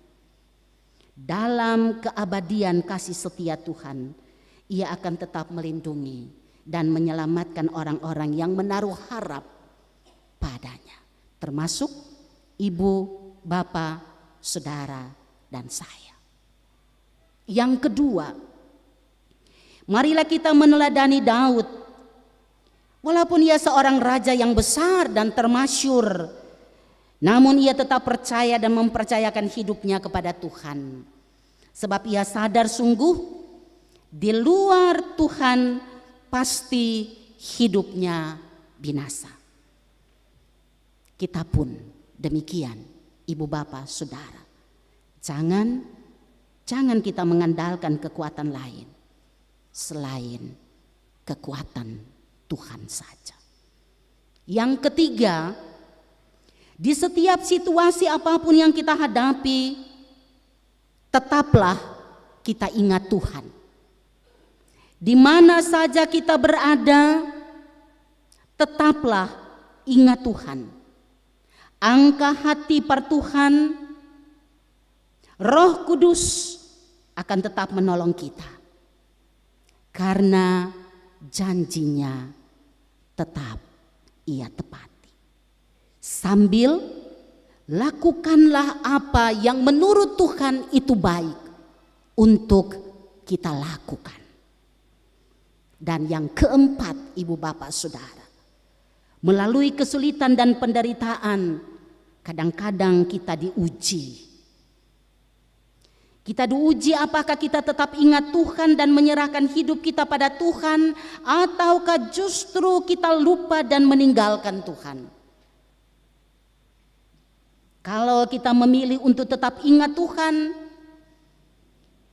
Dalam keabadian kasih setia Tuhan, Ia akan tetap melindungi dan menyelamatkan orang-orang yang menaruh harap padanya, termasuk ibu, bapak, saudara, dan saya. Yang kedua, marilah kita meneladani Daud. Walaupun ia seorang raja yang besar dan termasyur, namun ia tetap percaya dan mempercayakan hidupnya kepada Tuhan. Sebab ia sadar sungguh di luar Tuhan pasti hidupnya binasa. Kita pun demikian, ibu bapak saudara. Jangan kita mengandalkan kekuatan lain selain kekuatan Tuhan saja. Yang ketiga, di setiap situasi apapun yang kita hadapi, tetaplah kita ingat Tuhan. Di mana saja kita berada, tetaplah ingat Tuhan. Angka hati per Tuhan, Roh Kudus akan tetap menolong kita. Karena janjinya tetap ia tepati. Sambil lakukanlah apa yang menurut Tuhan itu baik untuk kita lakukan. Dan yang keempat, ibu bapak saudara, melalui kesulitan dan penderitaan, kadang-kadang kita diuji. Kita diuji apakah kita tetap ingat Tuhan dan menyerahkan hidup kita pada Tuhan, ataukah justru kita lupa dan meninggalkan Tuhan. Kalau kita memilih untuk tetap ingat Tuhan,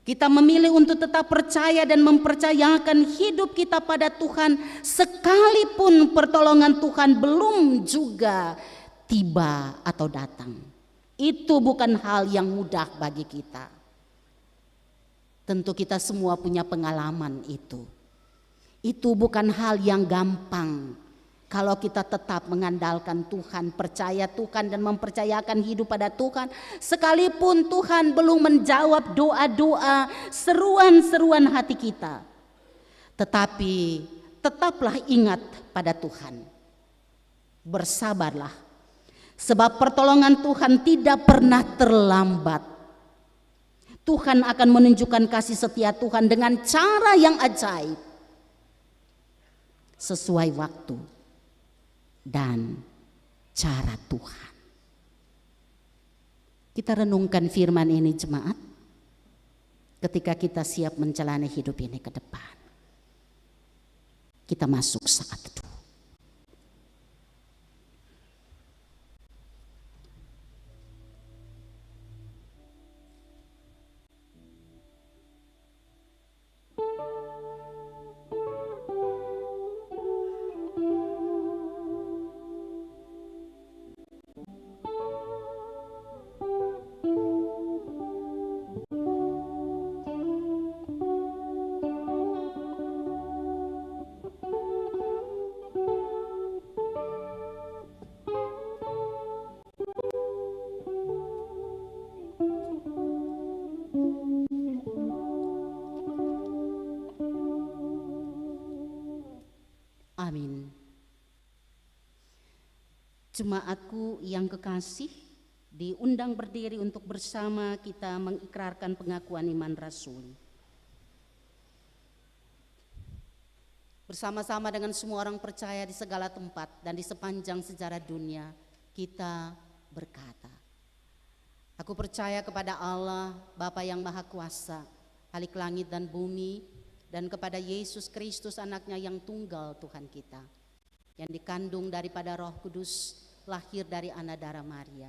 kita memilih untuk tetap percaya dan mempercayakan hidup kita pada Tuhan, sekalipun pertolongan Tuhan belum juga tiba atau datang. Itu bukan hal yang mudah bagi kita. Tentu kita semua punya pengalaman itu. Itu bukan hal yang gampang. Kalau kita tetap mengandalkan Tuhan, percaya Tuhan dan mempercayakan hidup pada Tuhan, sekalipun Tuhan belum menjawab doa-doa, seruan-seruan hati kita, tetapi tetaplah ingat pada Tuhan. Bersabarlah, sebab pertolongan Tuhan tidak pernah terlambat. Tuhan akan menunjukkan kasih setia Tuhan dengan cara yang ajaib, sesuai waktu dan cara Tuhan. Kita renungkan firman ini jemaat, ketika kita siap menjalani hidup ini ke depan. Kita masuk saat teduh. Jemaatku yang kekasih, diundang berdiri untuk bersama kita mengikrarkan pengakuan iman rasuli. Bersama-sama dengan semua orang percaya di segala tempat dan di sepanjang sejarah dunia, kita berkata, aku percaya kepada Allah, Bapa yang Maha Kuasa, Khalik langit dan bumi, dan kepada Yesus Kristus anaknya yang tunggal Tuhan kita, yang dikandung daripada Roh Kudus, lahir dari anak darah Maria,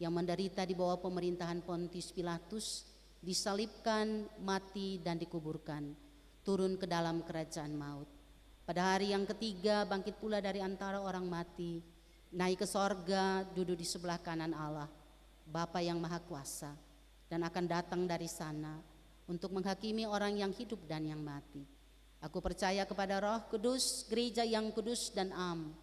yang menderita di bawah pemerintahan Pontius Pilatus, disalibkan, mati dan dikuburkan, turun ke dalam kerajaan maut. Pada hari yang ketiga bangkit pula dari antara orang mati, naik ke sorga, duduk di sebelah kanan Allah, Bapa yang Maha Kuasa, dan akan datang dari sana untuk menghakimi orang yang hidup dan yang mati. Aku percaya kepada Roh Kudus, gereja yang kudus dan am,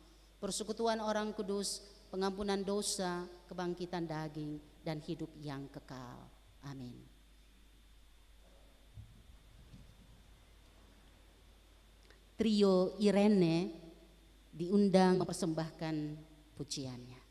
persekutuan orang kudus, pengampunan dosa, kebangkitan daging, dan hidup yang kekal. Amin. Trio Irene diundang mempersembahkan pujiannya.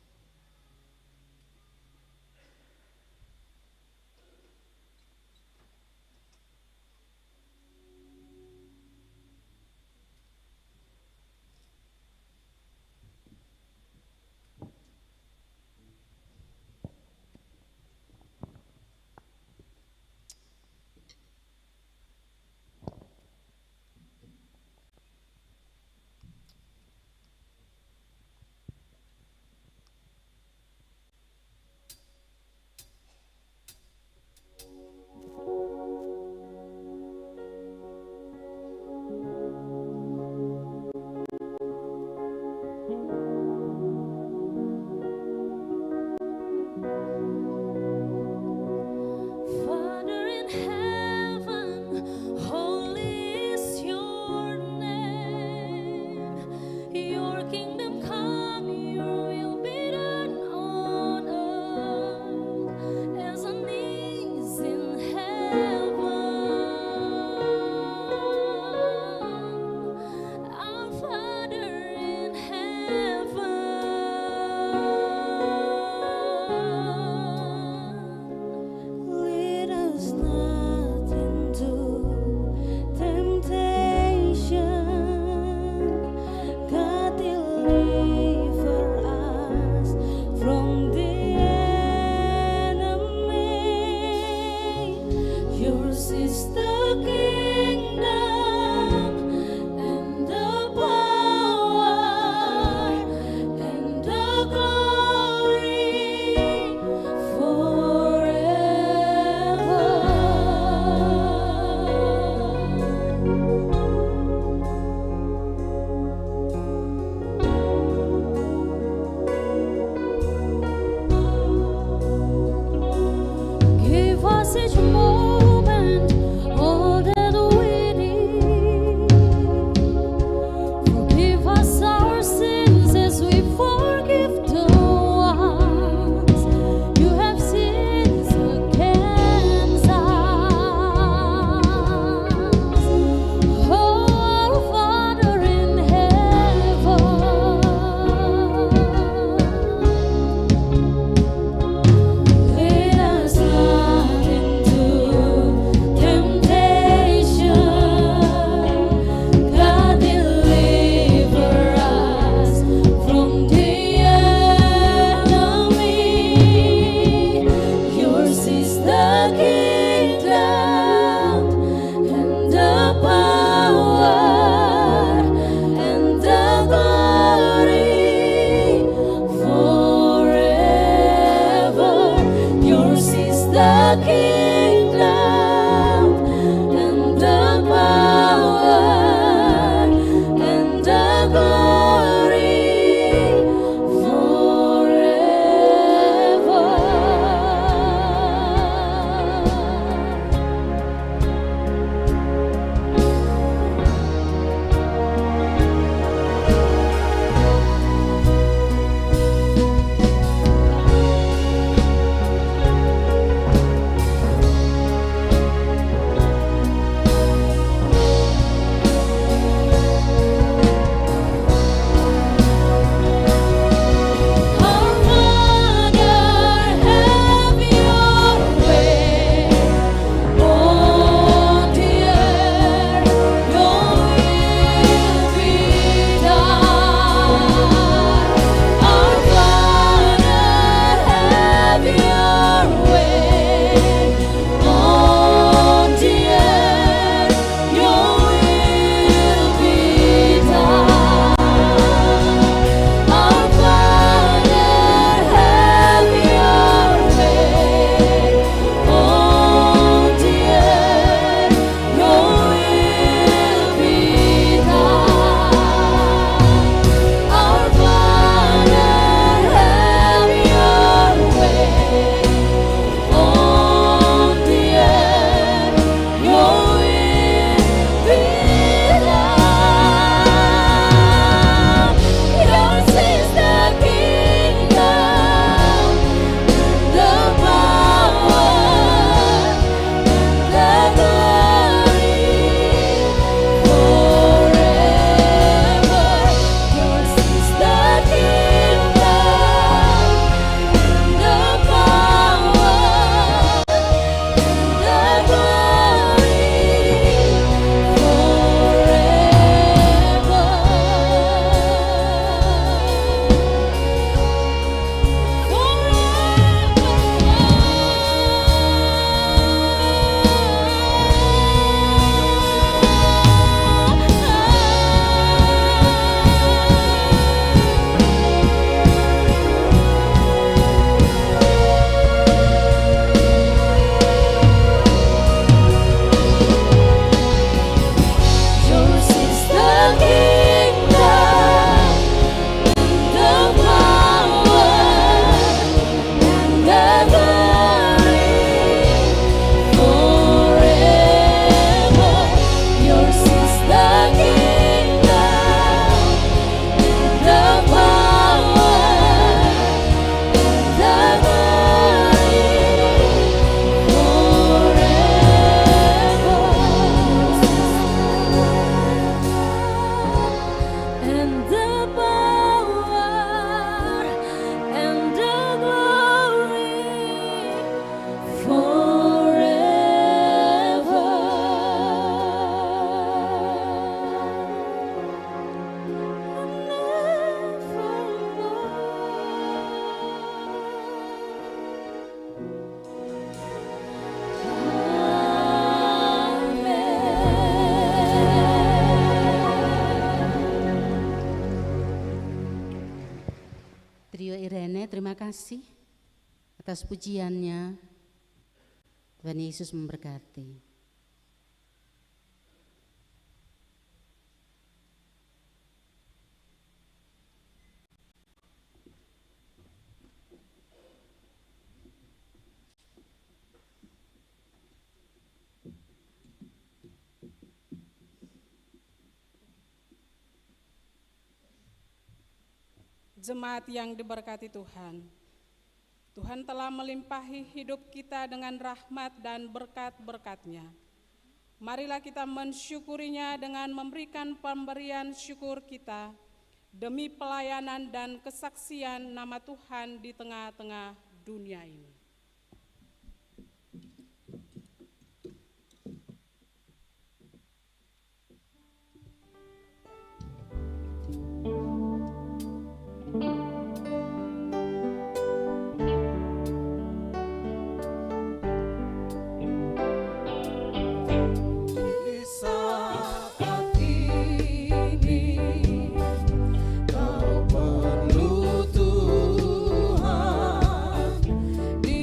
Father in heaven, holy is your name. Your kingdom come, your will be done on earth as it is in heaven. Our Father in heaven. Lead us not into temptation, God deliver us from the enemy. Yours is the kingdom and the power and the glory forever. Give us each moment all that we need. Forgive us our sins as we forgive the ones you have sinned against us. Oh, our Father in heaven, lead us not into temptation. God deliver us from the enemy. Yours is the kingdom and the power and the glory forever. Yours is the kingdom and the power and the glory forever. Rome, terima kasih atas pujiannya. Tuhan Yesus memberkati. Jemaat yang diberkati Tuhan, Tuhan telah melimpahi hidup kita dengan rahmat dan berkat-berkat-Nya. Marilah kita mensyukurinya dengan memberikan pemberian syukur kita demi pelayanan dan kesaksian nama Tuhan di tengah-tengah dunia ini. Di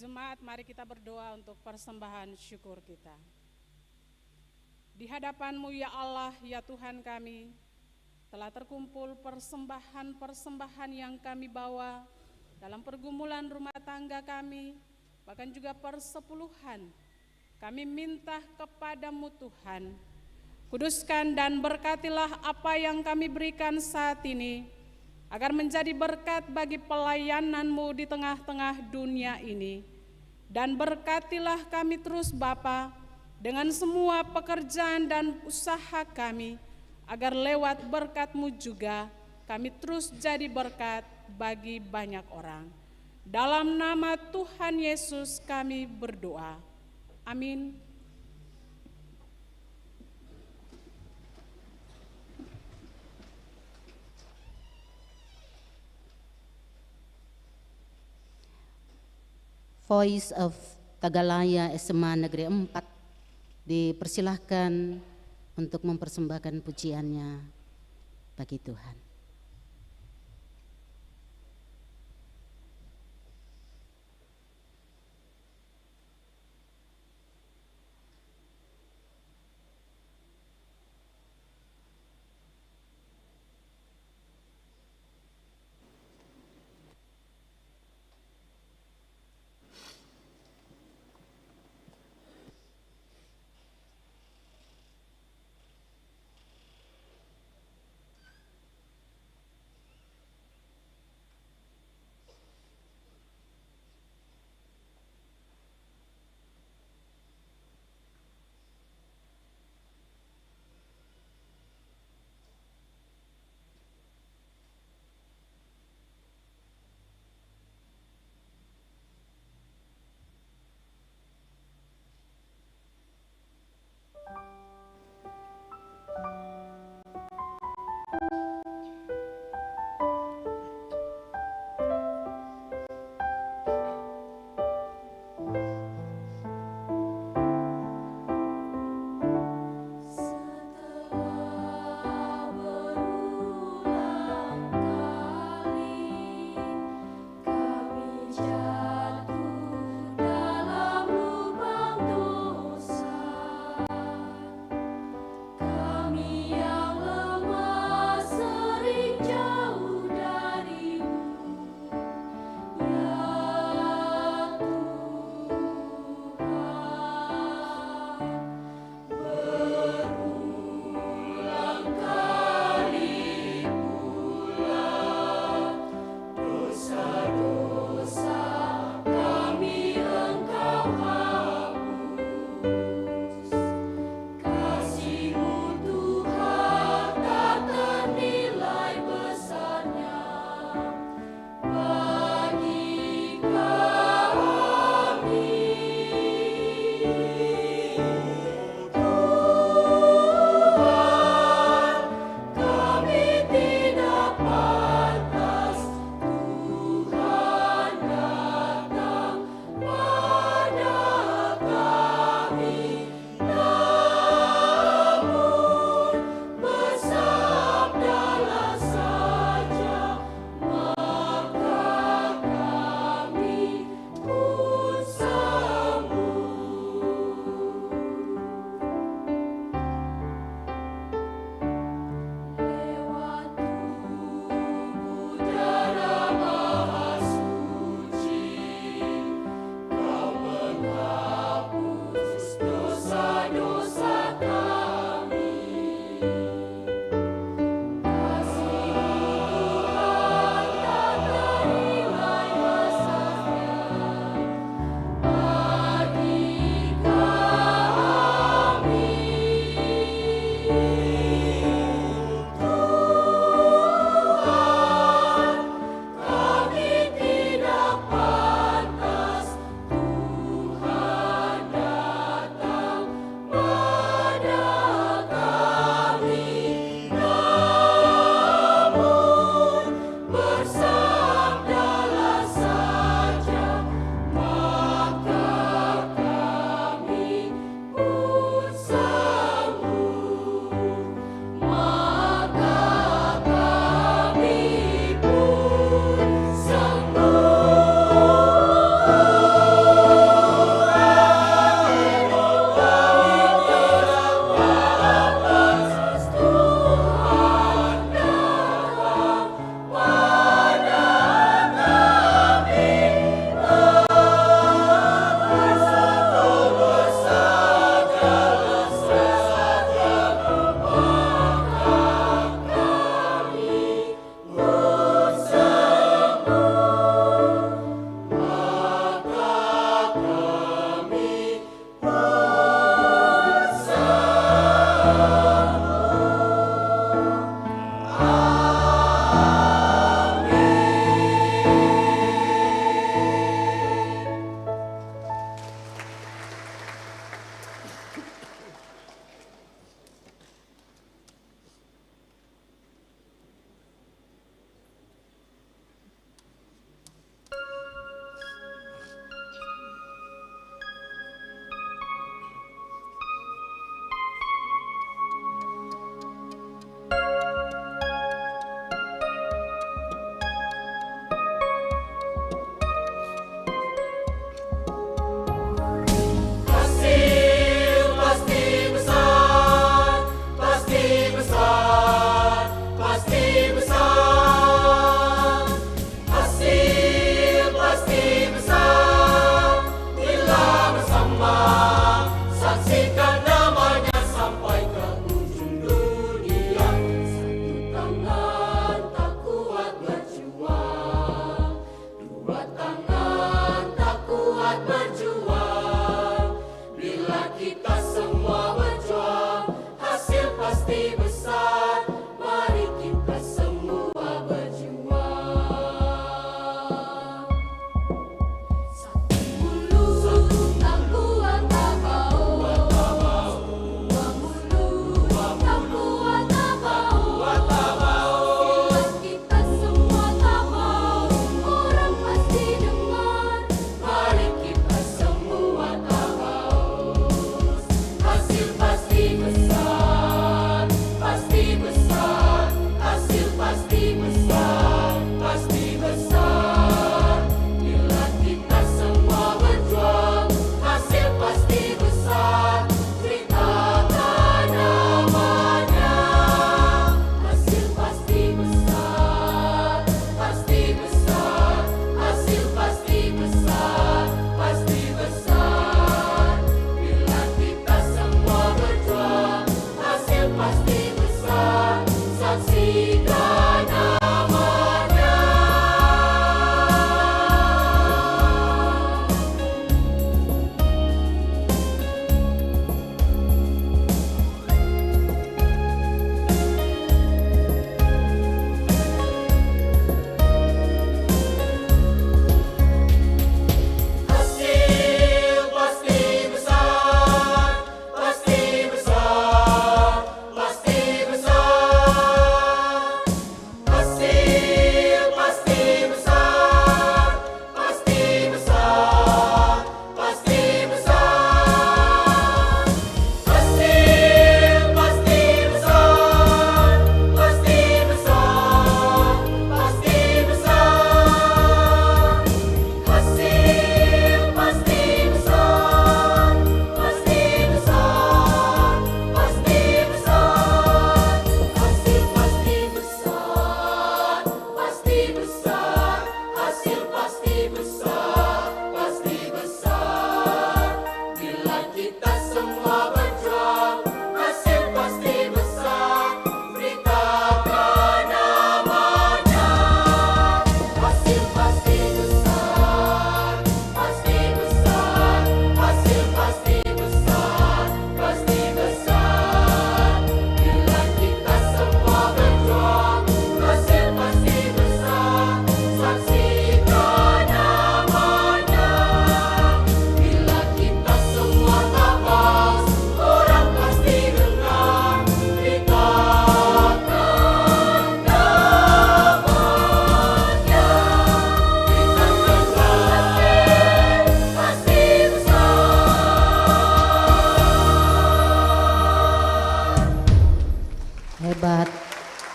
Jemaat, mari kita berdoa untuk persembahan syukur kita. Di hadapan-Mu ya Allah, ya Tuhan kami, telah terkumpul persembahan-persembahan yang kami bawa dalam pergumulan rumah tangga kami, bahkan juga persepuluhan. Kami minta kepada-Mu Tuhan, kuduskan dan berkatilah apa yang kami berikan saat ini, agar menjadi berkat bagi pelayanan-Mu di tengah-tengah dunia ini. Dan berkatilah kami terus Bapa, dengan semua pekerjaan dan usaha kami, agar lewat berkat-Mu juga kami terus jadi berkat bagi banyak orang. Dalam nama Tuhan Yesus kami berdoa. Amin. Voice of Tagalaya SMA Negeri 4 dipersilahkan untuk mempersembahkan pujiannya bagi Tuhan.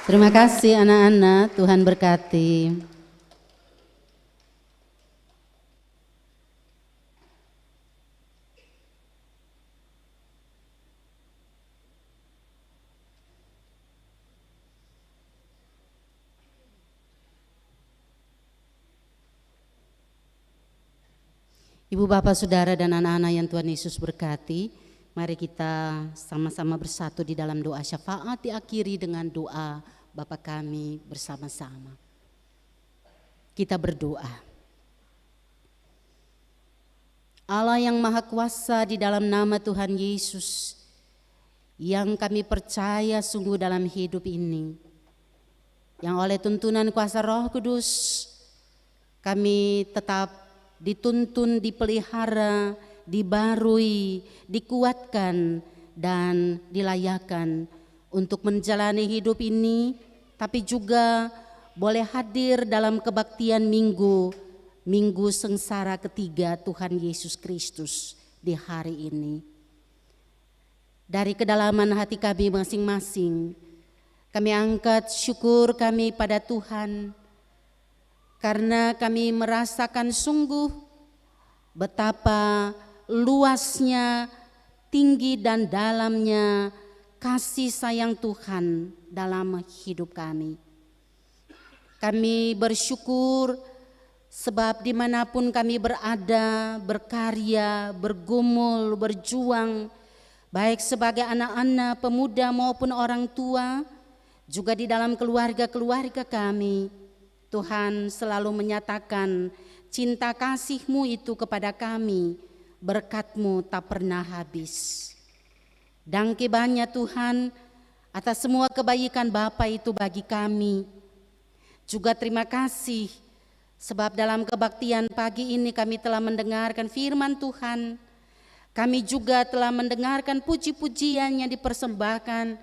Terima kasih anak-anak, Tuhan berkati. Ibu, Bapak, Saudara, dan anak-anak yang Tuhan Yesus berkati, mari kita sama-sama bersatu di dalam doa syafaat, diakhiri dengan doa Bapa kami bersama-sama. Kita berdoa. Allah yang Maha Kuasa, di dalam nama Tuhan Yesus yang kami percaya sungguh dalam hidup ini, yang oleh tuntunan kuasa Roh Kudus kami tetap dituntun, dipelihara, dibarui, dikuatkan, dan dilayakan untuk menjalani hidup ini, tapi juga boleh hadir dalam kebaktian minggu sengsara ketiga Tuhan Yesus Kristus di hari ini. Dari kedalaman hati kami masing-masing, kami angkat syukur kami pada Tuhan, karena kami merasakan sungguh betapa luasnya, tinggi dan dalamnya kasih sayang Tuhan dalam hidup kami. Kami bersyukur sebab dimanapun kami berada, berkarya, bergumul, berjuang, baik sebagai anak-anak, pemuda maupun orang tua, juga di dalam keluarga-keluarga kami, Tuhan selalu menyatakan cinta kasih-Mu itu kepada kami, berkat-Mu tak pernah habis. Dangke banyak Tuhan atas semua kebaikan Bapa itu bagi kami. Juga terima kasih sebab dalam kebaktian pagi ini kami telah mendengarkan firman Tuhan. Kami juga telah mendengarkan puji-pujian yang dipersembahkan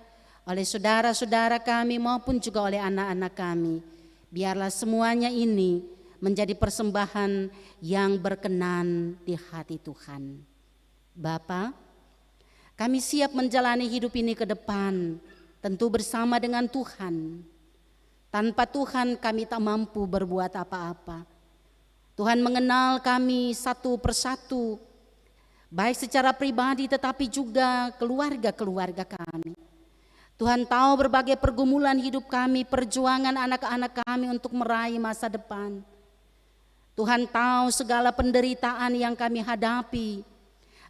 oleh saudara-saudara kami maupun juga oleh anak-anak kami. Biarlah semuanya ini menjadi persembahan yang berkenan di hati Tuhan. Bapa, kami siap menjalani hidup ini ke depan, tentu bersama dengan Tuhan. Tanpa Tuhan kami tak mampu berbuat apa-apa. Tuhan mengenal kami satu persatu, baik secara pribadi tetapi juga keluarga-keluarga kami. Tuhan tahu berbagai pergumulan hidup kami, perjuangan anak-anak kami untuk meraih masa depan. Tuhan tahu segala penderitaan yang kami hadapi,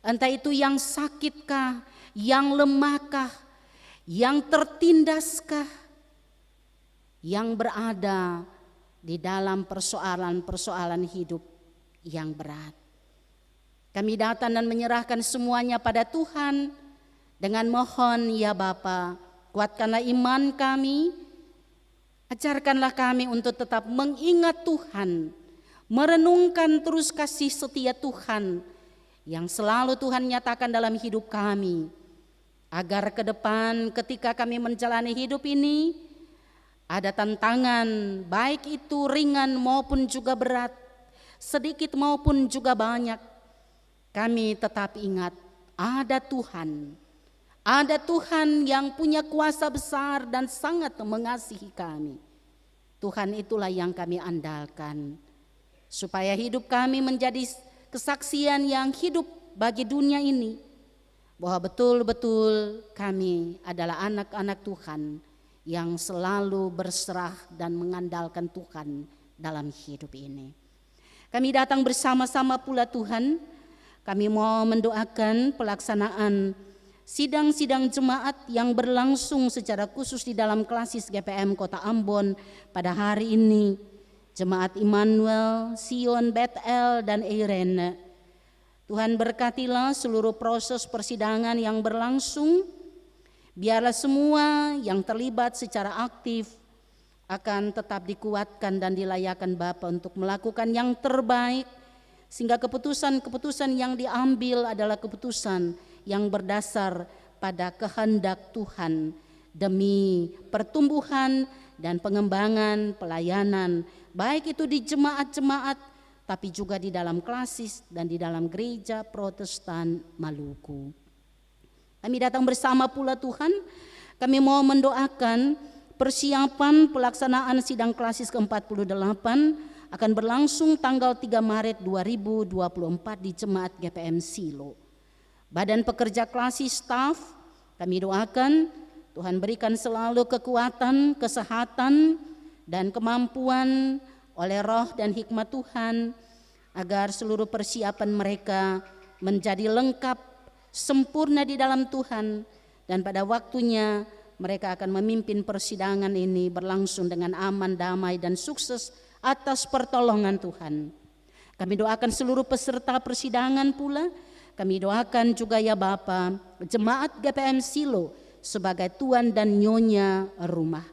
entah itu yang sakitkah, yang lemahkah, yang tertindaskah, yang berada di dalam persoalan-persoalan hidup yang berat. Kami datang dan menyerahkan semuanya pada Tuhan dengan mohon, ya Bapa, kuatkanlah iman kami, ajarkanlah kami untuk tetap mengingat Tuhan, merenungkan terus kasih setia Tuhan yang selalu Tuhan nyatakan dalam hidup kami, agar ke depan ketika kami menjalani hidup ini ada tantangan, baik itu ringan maupun juga berat, sedikit maupun juga banyak, kami tetap ingat ada Tuhan. Ada Tuhan yang punya kuasa besar dan sangat mengasihi kami. Tuhan itulah yang kami andalkan, supaya hidup kami menjadi kesaksian yang hidup bagi dunia ini, bahwa betul-betul kami adalah anak-anak Tuhan yang selalu berserah dan mengandalkan Tuhan dalam hidup ini. Kami datang bersama-sama pula Tuhan, kami mau mendoakan pelaksanaan sidang-sidang jemaat yang berlangsung secara khusus di dalam klasis GPM Kota Ambon pada hari ini. Jemaat Immanuel, Sion, Bethel, dan Irene. Tuhan berkatilah seluruh proses persidangan yang berlangsung. Biarlah semua yang terlibat secara aktif akan tetap dikuatkan dan dilayakkan Bapa untuk melakukan yang terbaik, sehingga keputusan-keputusan yang diambil adalah keputusan yang berdasar pada kehendak Tuhan demi pertumbuhan dan pengembangan pelayanan, baik itu di jemaat-jemaat tapi juga di dalam klasis dan di dalam gereja Protestan Maluku. Kami datang bersama pula Tuhan, kami mau mendoakan persiapan pelaksanaan sidang klasis ke-48 akan berlangsung tanggal 3 Maret 2024 di Jemaat GPM Silo. Badan pekerja klasis staf, kami doakan Tuhan berikan selalu kekuatan, kesehatan, dan kemampuan oleh roh dan hikmat Tuhan agar seluruh persiapan mereka menjadi lengkap, sempurna di dalam Tuhan, dan pada waktunya mereka akan memimpin persidangan ini berlangsung dengan aman, damai, dan sukses atas pertolongan Tuhan. Kami doakan seluruh peserta persidangan pula. Kami doakan juga ya Bapa, Jemaat GPM Silo sebagai tuan dan nyonya rumah.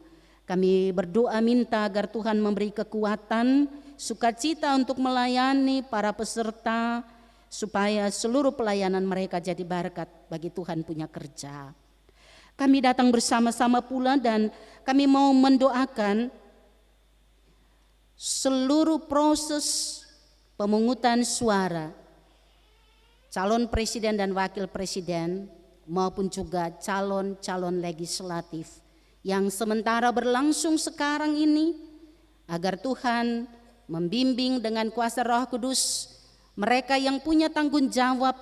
Kami berdoa minta agar Tuhan memberi kekuatan, sukacita untuk melayani para peserta, supaya seluruh pelayanan mereka jadi berkat bagi Tuhan punya kerja. Kami datang bersama-sama pula dan kami mau mendoakan seluruh proses pemungutan suara calon presiden dan wakil presiden maupun juga calon-calon legislatif yang sementara berlangsung sekarang ini, agar Tuhan membimbing dengan kuasa Roh Kudus mereka yang punya tanggung jawab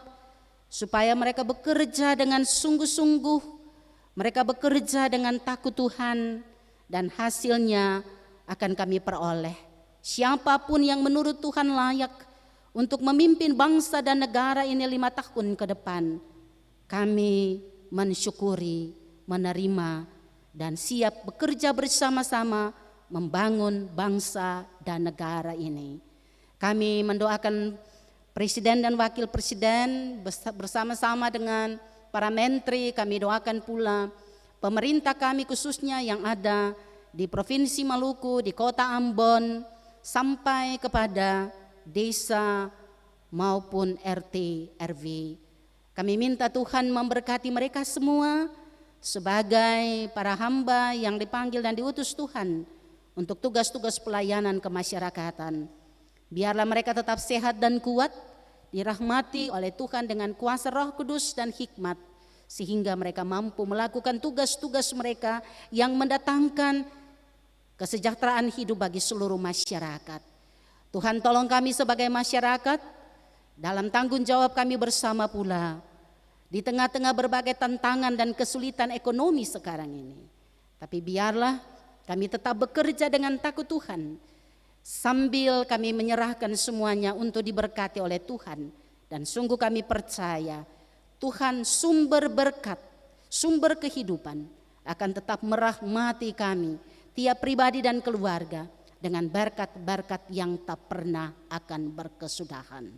supaya mereka bekerja dengan sungguh-sungguh, mereka bekerja dengan takut Tuhan, dan hasilnya akan kami peroleh. Siapapun yang menurut Tuhan layak untuk memimpin bangsa dan negara ini 5 tahun ke depan, kami mensyukuri, menerima, dan siap bekerja bersama-sama membangun bangsa dan negara ini. Kami mendoakan Presiden dan Wakil Presiden bersama-sama dengan para menteri. Kami doakan pula pemerintah kami khususnya yang ada di Provinsi Maluku, di Kota Ambon, sampai kepada desa maupun RT RW. Kami minta Tuhan memberkati mereka semua sebagai para hamba yang dipanggil dan diutus Tuhan untuk tugas-tugas pelayanan kemasyarakatan. Biarlah mereka tetap sehat dan kuat, dirahmati oleh Tuhan dengan kuasa Roh Kudus dan hikmat, sehingga mereka mampu melakukan tugas-tugas mereka yang mendatangkan kesejahteraan hidup bagi seluruh masyarakat. Tuhan tolong kami sebagai masyarakat dalam tanggung jawab kami bersama pula di tengah-tengah berbagai tantangan dan kesulitan ekonomi sekarang ini. Tapi biarlah kami tetap bekerja dengan takut Tuhan, sambil kami menyerahkan semuanya untuk diberkati oleh Tuhan. Dan sungguh kami percaya Tuhan sumber berkat, sumber kehidupan akan tetap merahmati kami, tiap pribadi dan keluarga, dengan berkat-berkat yang tak pernah akan berkesudahan.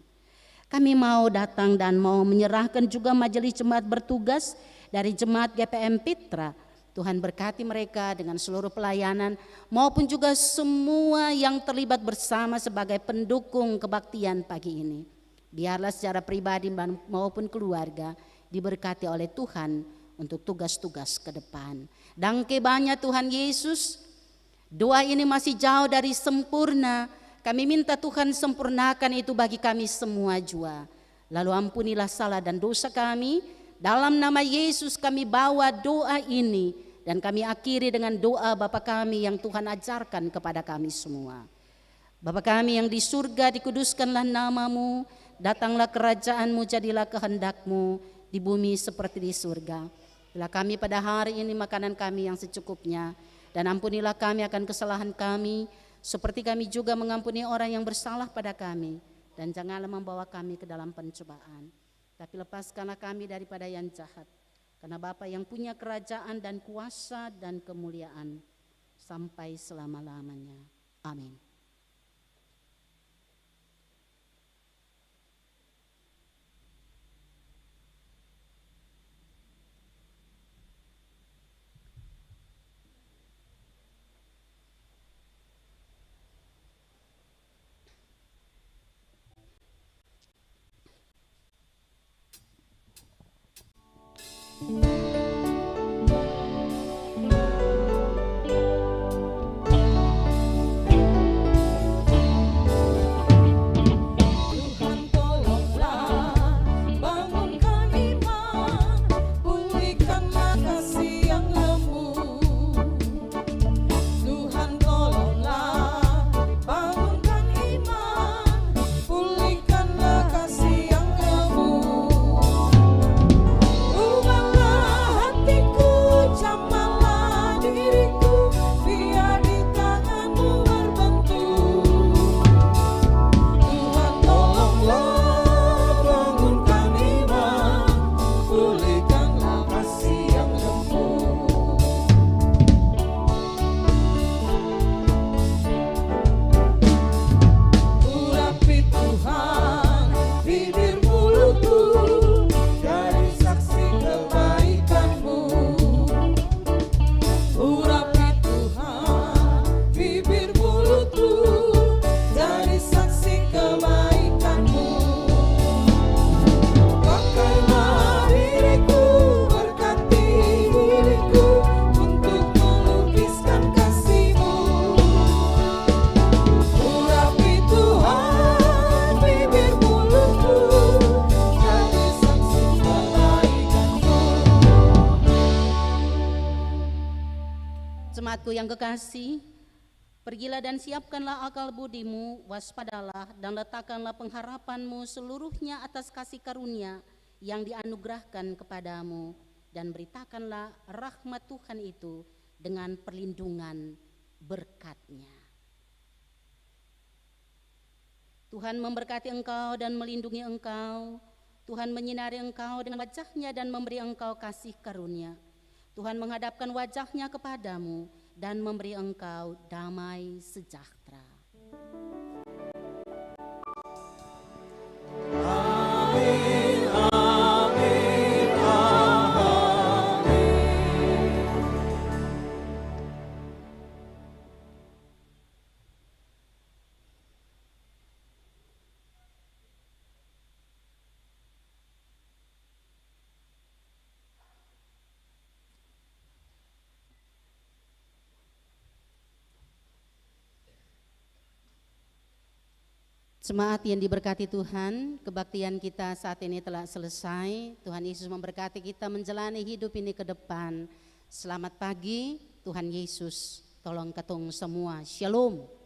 Kami mau datang dan mau menyerahkan juga majelis jemaat bertugas dari Jemaat GPM Pitra. Tuhan berkati mereka dengan seluruh pelayanan maupun juga semua yang terlibat bersama sebagai pendukung kebaktian pagi ini. Biarlah secara pribadi maupun keluarga diberkati oleh Tuhan untuk tugas-tugas ke depan. Dangke banyak Tuhan Yesus, doa ini masih jauh dari sempurna. Kami minta Tuhan sempurnakan itu bagi kami semua jua. Lalu ampunilah salah dan dosa kami. Dalam nama Yesus kami bawa doa ini dan kami akhiri dengan doa Bapa kami yang Tuhan ajarkan kepada kami semua. Bapa kami yang di surga, dikuduskanlah namamu, datanglah kerajaanmu, jadilah kehendakmu di bumi seperti di surga. Bila kami pada hari ini makanan kami yang secukupnya, dan ampunilah kami akan kesalahan kami, seperti kami juga mengampuni orang yang bersalah pada kami, dan janganlah membawa kami ke dalam pencobaan, tapi lepaskanlah kami daripada yang jahat. Karena Bapa yang punya kerajaan dan kuasa dan kemuliaan sampai selama-lamanya. Amin. Jemaatku yang kekasih, pergilah dan siapkanlah akal budimu, waspadalah dan letakkanlah pengharapanmu seluruhnya atas kasih karunia yang dianugerahkan kepadamu, dan beritakanlah rahmat Tuhan itu dengan perlindungan berkat-Nya. Tuhan memberkati engkau dan melindungi engkau. Tuhan menyinari engkau dengan wajah-Nya dan memberi engkau kasih karunia. Tuhan menghadapkan wajah-Nya kepadamu dan memberi engkau damai sejahtera. Amin, amin, amin. Jemaat yang diberkati Tuhan, kebaktian kita saat ini telah selesai. Tuhan Yesus memberkati kita menjalani hidup ini ke depan. Selamat pagi, Tuhan Yesus tolong ketong semua. Shalom.